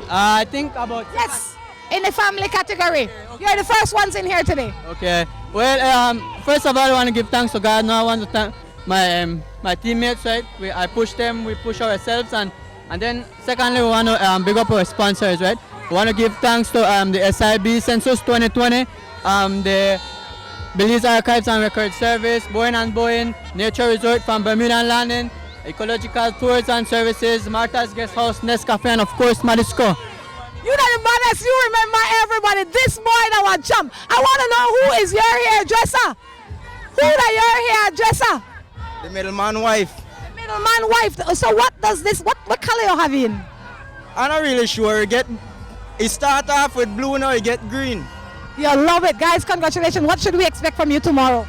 I think about... Yes, in the family category. Okay. You're the first ones in here today. Okay. Well, first of all, I want to give thanks to God. Now I want to thank my teammates, right? I push them, we push ourselves, and then secondly, we want to big up our sponsors, right? We want to give thanks to the SIB Census 2020, the Belize Archives and Record Service, Boyne and Boyne, Nature Resort from Bermuda and Landing, Ecological Tours and Services, Martha's Guest House, Nescafe, and of course, Madisco. You know the brothers, you remember everybody. This boy that was jump. I want to know who is your hairdresser. Who is your hairdresser? The middleman wife. The middleman wife. So what does this, what color you have in? I'm not really sure. It start off with blue, now you get green. You love it. Guys, congratulations. What should we expect from you tomorrow?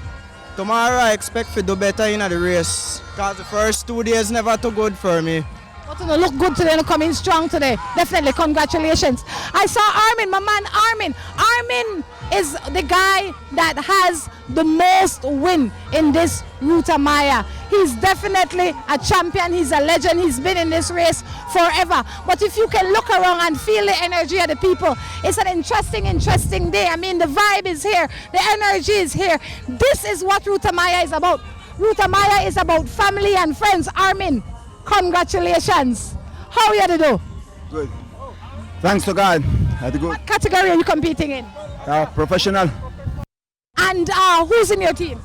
Tomorrow I expect to do better in the race, because the first 2 days never too good for me. But to look good today and come in strong today. Definitely, congratulations. I saw Armin, my man Armin. Armin is the guy that has the most win in this Ruta Maya. He's definitely a champion. He's a legend. He's been in this race forever. But if you can look around and feel the energy of the people, it's an interesting day. I mean, the vibe is here. The energy is here. This is what Ruta Maya is about. Ruta Maya is about family and friends. Armin, congratulations. How are you to do? Good. Thanks to God. Had a good. What category are you competing in? Professional. And who's in your team?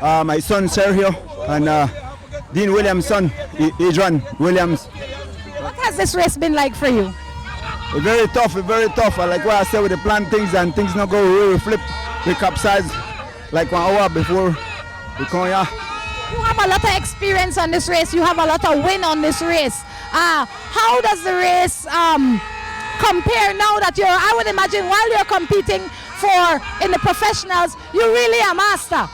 My son Sergio and Dean Williams' son, Adrian Williams. What has this race been like for you? Very tough, very tough. Like what I said, with the plan things and things not go, we flip, we capsize like 1 hour before we come here. You have a lot of experience on this race. You have a lot of win on this race. How does the race compare now that you're, I would imagine while you're competing in the professionals, you're really a master.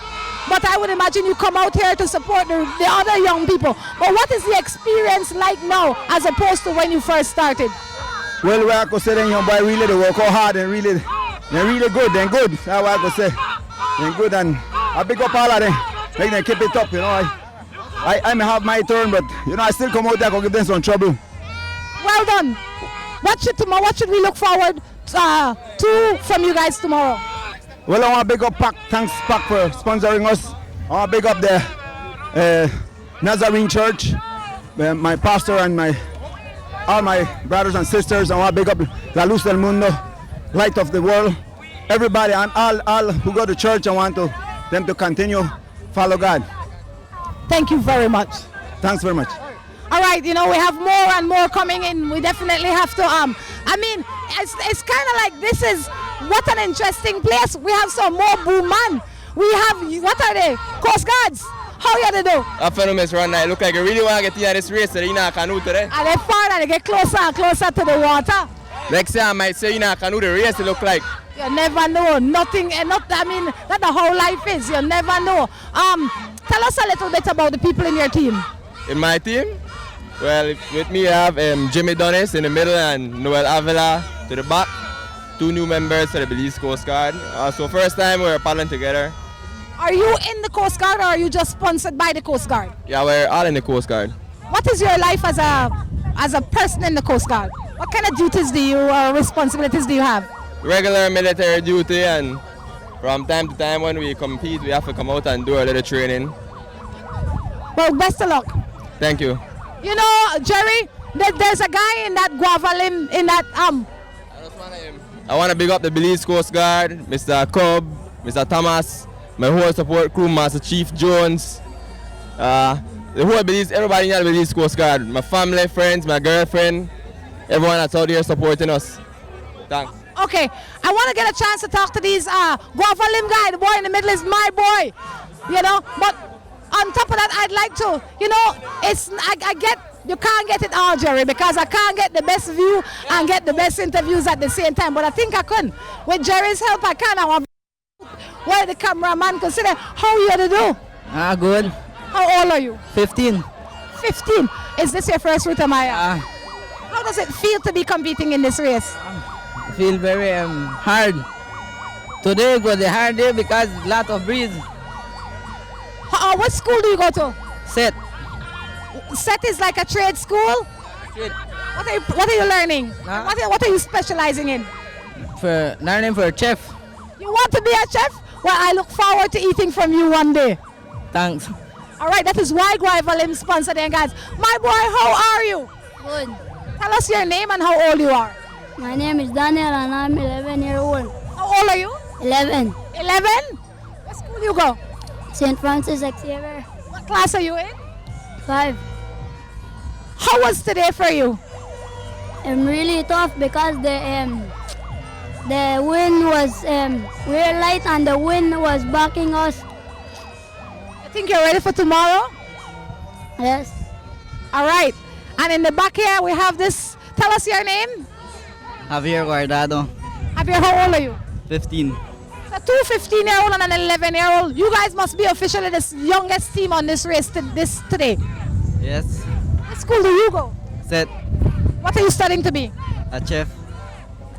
But I would imagine you come out here to support the other young people. But what is the experience like now as opposed to when you first started? Well, I could say, young boy, really they work out hard and really, they're really good. They're good. That's what I could say. They're good, and I pick up all of them. Make them keep it up, you know. I may have my turn, but you know I still come out there and give them some trouble. Well done. What should we look forward to from you guys tomorrow? Well, I want to big up Pac. Thanks Pac for sponsoring us. I want to big up the Nazarene Church, my pastor and all my brothers and sisters. I want to big up La Luz del Mundo, Light of the World, everybody and all who go to church. I want them to continue follow God. Thank you very much. Thanks very much. All right, you know, we have more and more coming in. We definitely have to, I mean, it's kind of like this is, what an interesting place. We have some more Booman. We have, what are they? Coast Guards. How you to do? I found Miss Rhonda. Look like you really want to get in this race, so you know canoe today. And they far and they get closer and closer to the water. Next year I might say you know canoe the race, it look like. You You never know. Nothing, I mean, that's how life is. You never know. Tell us a little bit about the people in your team. In my team, well, with me I have Jimmy Donis in the middle and Noel Avila to the back. 2 new members to the Belize Coast Guard. So first time we're paddling together. Are you in the Coast Guard or are you just sponsored by the Coast Guard? Yeah, we're all in the Coast Guard. What is your life as a person in the Coast Guard? What kind of duties do you or responsibilities do you have? Regular military duty, and from time to time when we compete, we have to come out and do a little training. Well, best of luck. Thank you. You know, Jerry, there's a guy in that guava limb, in that I want to big up the Belize Coast Guard, Mr. Cobb, Mr. Thomas, my whole support crew, Master Chief Jones, the whole Belize, everybody in the Belize Coast Guard, my family, friends, my girlfriend, everyone that's out here supporting us. Thanks. Okay, I want to get a chance to talk to these guava limb guy. The boy in the middle is my boy, you know. But on top of that, I'd like to, you know, I get, you can't get it all, Jerry, because I can't get the best view and get the best interviews at the same time. But I think I can. With Jerry's help, I can. I want where the cameraman can sit there. How you to do? Good. How old are you? 15. 15. Is this your first Ruta Maya? How does it feel to be competing in this race? I feel very hard. Today was a hard day because a lot of breeze. What school do you go to? Set. Set is like a trade school? Trade. What are you learning? What are you specializing in? For learning for a chef. You want to be a chef? Well, I look forward to eating from you one day. Thanks. All right, that is why Guava Lim sponsored them, guys. My boy, how are you? Good. Tell us your name and how old you are. My name is Daniel and I'm 11 years old. How old are you? 11. 11? What school you go? St. Francis Xavier. What class are you in? 5. How was today for you? Really tough because the wind was very light and the wind was backing us. I think you're ready for tomorrow? Yes. All right. And in the back here we have this. Tell us your name. Javier Guardado. Javier, how old are you? 15. So 2 15-year-old and an 11-year-old. You guys must be officially the youngest team on this race today. Yes. What school do you go? Set. What are you studying to be? A chef.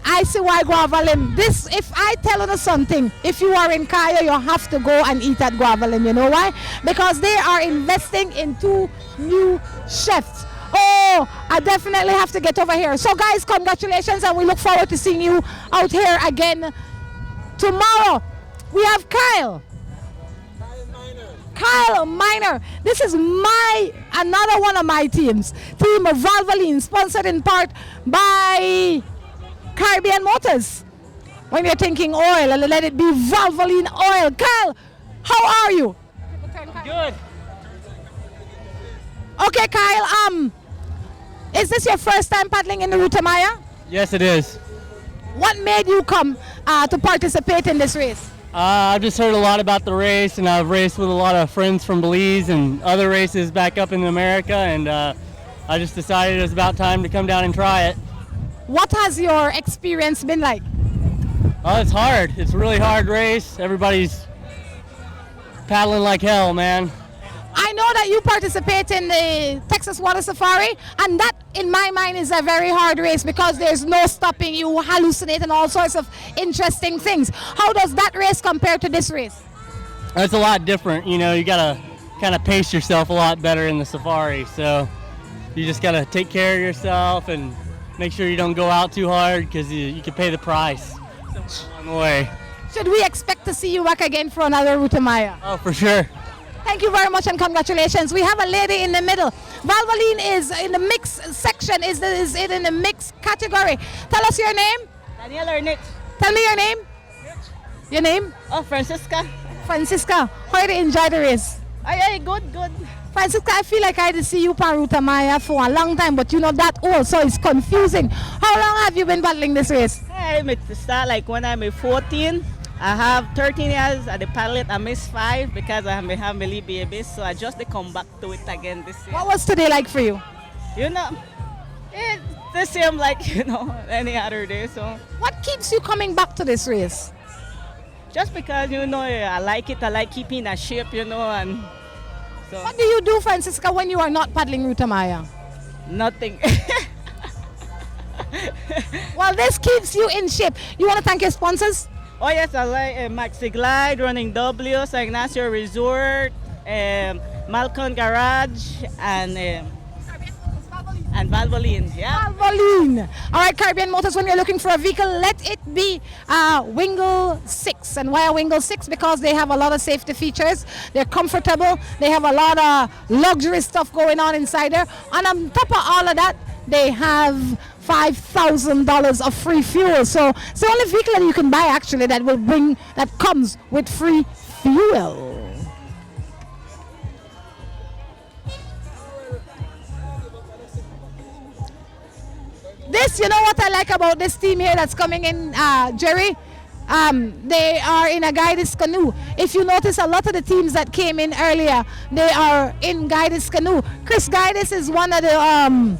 I see why Guava Lim. This, if I tell you something, if you are in Kaya, you have to go and eat at Guava Lim. You know why? Because they are investing in 2 new chefs. Oh, I definitely have to get over here. So guys, congratulations, and we look forward to seeing you out here again tomorrow. We have Kyle. Kyle Miner. This is another one of my teams. Team of Valvoline, sponsored in part by Caribbean Motors. When you're thinking oil, let it be Valvoline oil. Kyle, how are you? Good. Okay, Kyle, is this your first time paddling in the Ruta Maya? Yes, it is. What made you come to participate in this race? I've just heard a lot about the race, and I've raced with a lot of friends from Belize and other races back up in America, and I just decided it was about time to come down and try it. What has your experience been like? Oh, it's hard. It's a really hard race. Everybody's paddling like hell, man. I know that you participate in the Texas Water Safari, and that, in my mind, is a very hard race because there's no stopping. You hallucinate and all sorts of interesting things. How does that race compare to this race? It's a lot different. You know, you gotta kind of pace yourself a lot better in the safari. So you just gotta take care of yourself and make sure you don't go out too hard because you can pay the price on the way. Should we expect to see you back again for another Ruta Maya? Oh, for sure. Thank you very much and congratulations. We have a lady in the middle. Valvoline is in the mix section, is it in the mix category. Tell us your name. Daniel or Nick? Tell me your name. Your name? Oh, Francisca. Francisca, how do you enjoy the race? Aye, good. Francisca, I feel like I had to see you on Ruta Maya for a long time, but you're not that old, so it's confusing. How long have you been battling this race? I start like when I'm 14. I have 13 years at the pilot. I missed 5 because I have my little babies, so I just come back to it again this year. What was today like for you? You know, the same like, any other day. So what keeps you coming back to this race? Just because, I like it. I like keeping a shape, and so. What do you do, Francisca, when you are not paddling Ruta Maya? Nothing. Well, this keeps you in shape. You want to thank your sponsors? Oh yes, I like Maxi Glide, Running W, San Ignacio Resort, Malcolm Garage, and Valvoline. Yeah. Valvoline. All right, Caribbean Motors, when you're looking for a vehicle, let it be Wingle 6. And why a Wingle 6? Because they have a lot of safety features. They're comfortable. They have a lot of luxury stuff going on inside there. And on top of all of that, they have $5,000 of free fuel. So it's the only vehicle that you can buy actually that comes with free fuel. This, you know what I like about this team here that's coming in, Jerry? They are in a guided canoe. If you notice, a lot of the teams that came in earlier, they are in guided canoe. Chris Guidis is one of the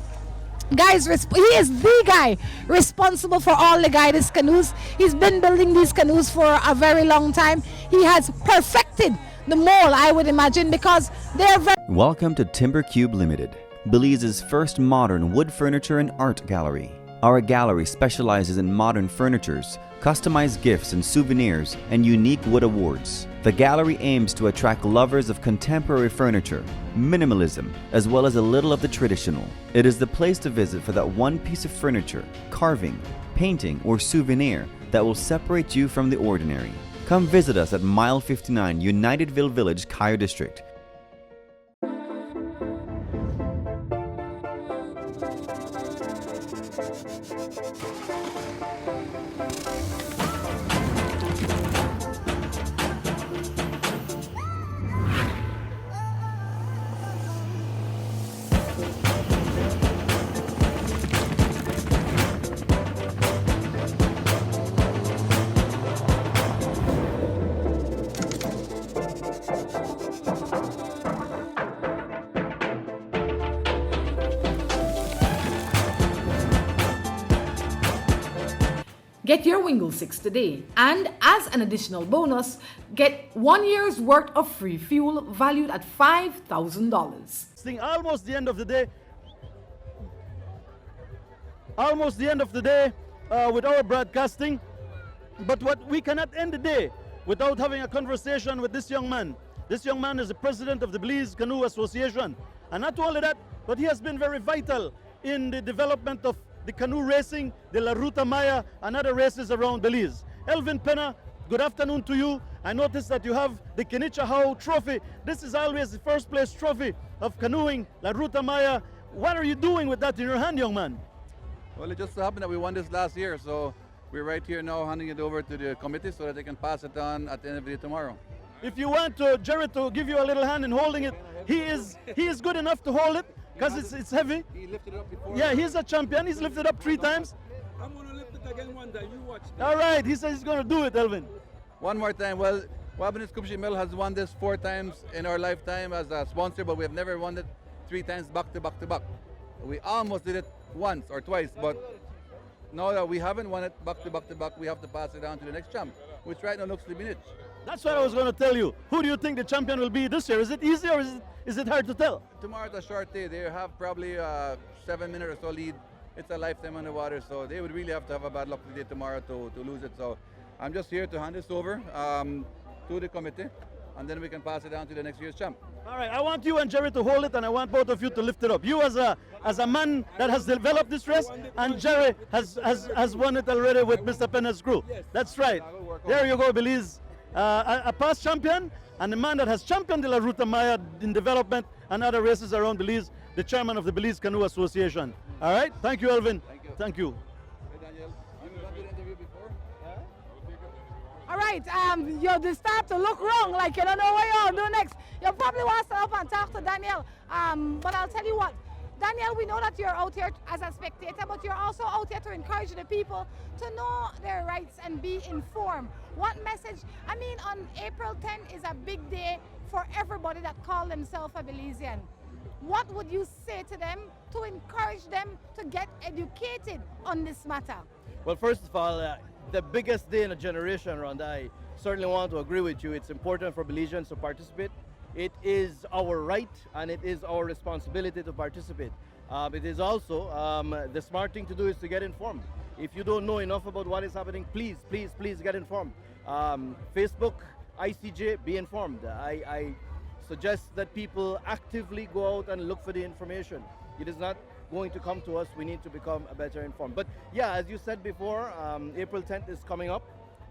guys, he is the guy responsible for all the guided canoes. He's been building these canoes for a very long time. He has perfected the mold, I would imagine, because they're very... Welcome to Timber Cube Limited, Belize's first modern wood furniture and art gallery. Our gallery specializes in modern furnitures, customized gifts and souvenirs, and unique wood awards. The gallery aims to attract lovers of contemporary furniture, minimalism, as well as a little of the traditional. It is the place to visit for that one piece of furniture, carving, painting, or souvenir that will separate you from the ordinary. Come visit us at Mile 59, Unitedville Village, Cayo District. Get your Wingle 6 today, and as an additional bonus, get 1 year's worth of free fuel valued at $5,000. Almost the end of the day. Almost the end of the day with our broadcasting. But what we cannot end the day without having a conversation with this young man. This young man is the president of the Belize Canoe Association. And not only that, but he has been very vital in the development of the canoe racing, the La Ruta Maya, and other races around Belize. Elvin Penna, good afternoon to you. I noticed that you have the Kenichahau Trophy. This is always the first place trophy of canoeing, La Ruta Maya. What are you doing with that in your hand, young man? Well, it just happened that we won this last year, so we're right here now handing it over to the committee so that they can pass it on at the end of the day tomorrow. If you want Jared to give you a little hand in holding it, he is good enough to hold it because it's heavy. He lifted it up before. Yeah, he's a champion. He's lifted up 3 times. I'm going to lift it again one time. You watch. All right, he says he's going to do it, Elvin. One more time. Well, Wabanese Kubshi Mill has won this 4 times in our lifetime as a sponsor, but we have never won it 3 times back to back to back. We almost did it once or twice, but now that we haven't won it back to back to back, we have to pass it on to the next champ, which right now looks Libinich. That's what I was going to tell you. Who do you think the champion will be this year? Is it easy or is it hard to tell? Tomorrow's a short day. They have probably a 7-minute or so lead. It's a lifetime on the water, so they would really have to have a bad luck today tomorrow to lose it. So I'm just here to hand this over to the committee, and then we can pass it on to the next year's champ. All right, I want you and Jerry to hold it, and I want both of you to lift it up. You as a man that has developed this race, and Jerry has won it already with Mr. Penna's crew. That's right. There you go, Belize. A past champion and the man that has championed the La Ruta Maya in development and other races around Belize, the chairman of the Belize Canoe Association. All right, thank you, Elvin. Thank you. Hey, Daniel, you've done the interview before? All right, you start to look wrong, like you don't know what you'll do next. You probably want to stand up and talk to Daniel, but I'll tell you what. Daniel, we know that you're out here as a spectator, but you're also out here to encourage the people to know their rights and be informed. What message? I mean, on April 10th is a big day for everybody that call themselves a Belizean. what would you say to them to encourage them to get educated on this matter? Well, first of all, the biggest day in a generation, Rhonda, I certainly want to agree with you. It's important for Belizeans to participate. It is our right and it is our responsibility to participate. It is also the smart thing to do is to get informed. If you don't know enough about what is happening, please get informed. Facebook, ICJ, be informed. I suggest that people actively go out and look for the information. It is not going to come to us. We need to become better informed. But yeah, as you said before, April 10th is coming up.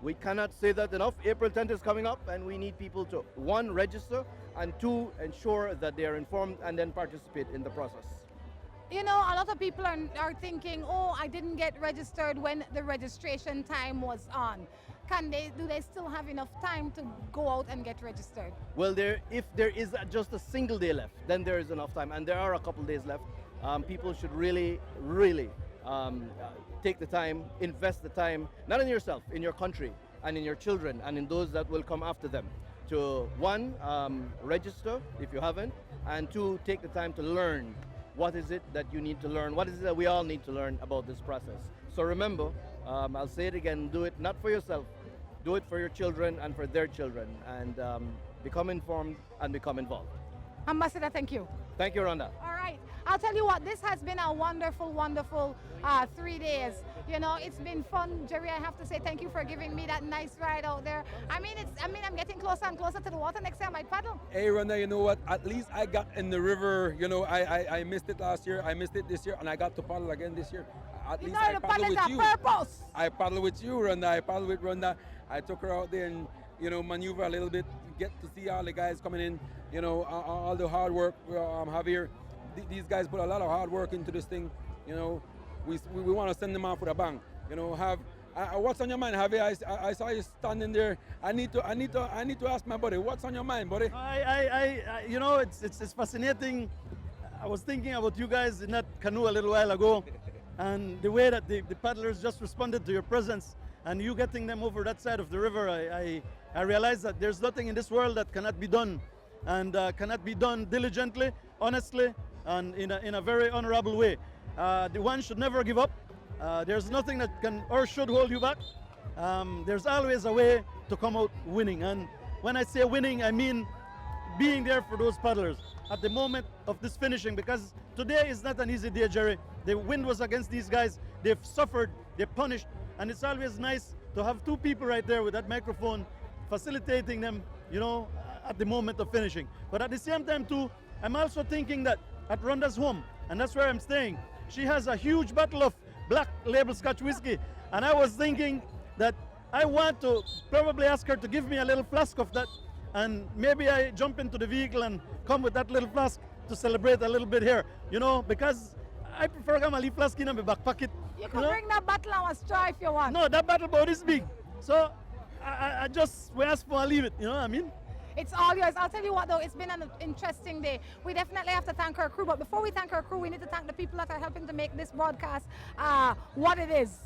We cannot say that enough. April 10th is coming up and we need people to, one, register, and two, ensure that they are informed and then participate in the process. You know, a lot of people are thinking, oh, I didn't get registered when the registration time was on. Do they still have enough time to go out and get registered? Well, if there is just a single day left, then there is enough time, and there are a couple days left. People should really take the time, invest the time, not in yourself, in your country, and in your children, and in those that will come after them. To one, register if you haven't, and two, take the time to learn. What is it that you need to learn? What is it that we all need to learn about this process? So remember, I'll say it again, do it not for yourself, do it for your children and for their children, and become informed and become involved. Ambassador, thank you. Thank you, Rhonda. All right. I'll tell you what, this has been a wonderful, wonderful 3 days. You know, it's been fun. Jerry, I have to say thank you for giving me that nice ride out there. I'm getting closer and closer to the water. Next time I might paddle. Hey, Rhonda, you know what? At least I got in the river. You know, I missed it last year. I missed it this year, and I got to paddle again this year. At least I paddle with you. Purpose. I paddle with you, Rhonda. I paddle with Rhonda. I took her out there and, you know, maneuver a little bit, get to see all the guys coming in, you know, all the hard work have here. These guys put a lot of hard work into this thing. You know, we want to send them off with a bang. You know, what's on your mind, Javi? I saw you standing there. I need to ask my buddy, what's on your mind, buddy? I you know, it's fascinating. I was thinking about you guys in that canoe a little while ago, and the way that the paddlers just responded to your presence, and you getting them over that side of the river. I realized that there's nothing in this world that cannot be done, and cannot be done diligently, honestly, and in a very honorable way. The one should never give up. There's nothing that can or should hold you back. There's always a way to come out winning, and when I say winning, I mean being there for those paddlers at the moment of this finishing, because today is not an easy day, Jerry. The wind was against these guys. They've suffered, they're punished, and it's always nice to have two people right there with that microphone facilitating them, you know, at the moment of finishing. But at the same time too, I'm also thinking that at Rhonda's home, and that's where I'm staying, she has a huge bottle of black label Scotch whiskey, and I was thinking that I want to probably ask her to give me a little flask of that, and maybe I jump into the vehicle and come with that little flask to celebrate a little bit here, you know, because I prefer to leave flask in my back pocket. You can bring that bottle and a straw if you want. No, that bottle about this big. So I just, we ask for I leave it, you know what I mean? It's all yours. I'll tell you what though, it's been an interesting day. We definitely have to thank our crew, but before we thank our crew, we need to thank the people that are helping to make this broadcast what it is.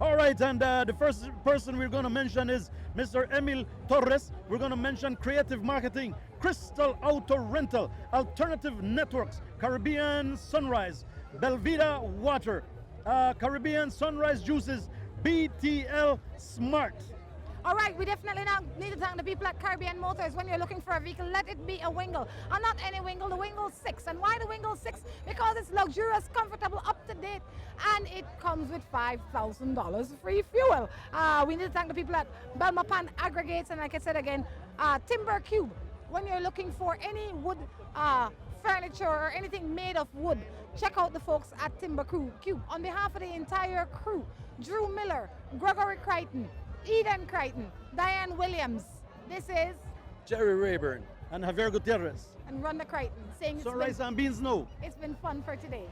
All right, and the first person we're going to mention is Mr. Emil Torres. We're going to mention Creative Marketing, Crystal Auto Rental, Alternative Networks, Caribbean Sunrise, Belvita Water, Caribbean Sunrise Juices, BTL Smart. All right, we definitely now need to thank the people at Caribbean Motors. When you're looking for a vehicle, let it be a Wingle. And not any Wingle, the Wingle 6. And why the Wingle 6? Because it's luxurious, comfortable, up to date, and it comes with $5,000 free fuel. We need to thank the people at Belmopan Aggregates, and like I said again, Timber Cube. When you're looking for any wood furniture or anything made of wood, check out the folks at Timber Cube. On behalf of the entire crew, Drew Miller, Gregory Crichton, Eden Crichton, Diane Williams. This is Jerry Rayburn and Javier Gutierrez and Rhonda Crichton saying so rice and beans no. It's been fun for today.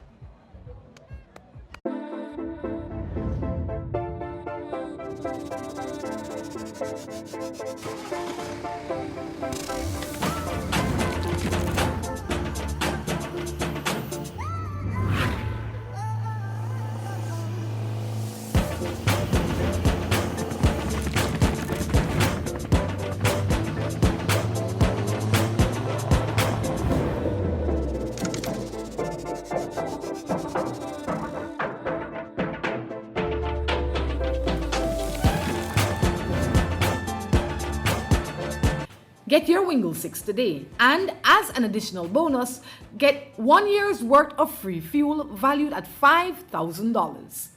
Get your Wingle 6 today, and as an additional bonus, get 1 year's worth of free fuel valued at $5,000.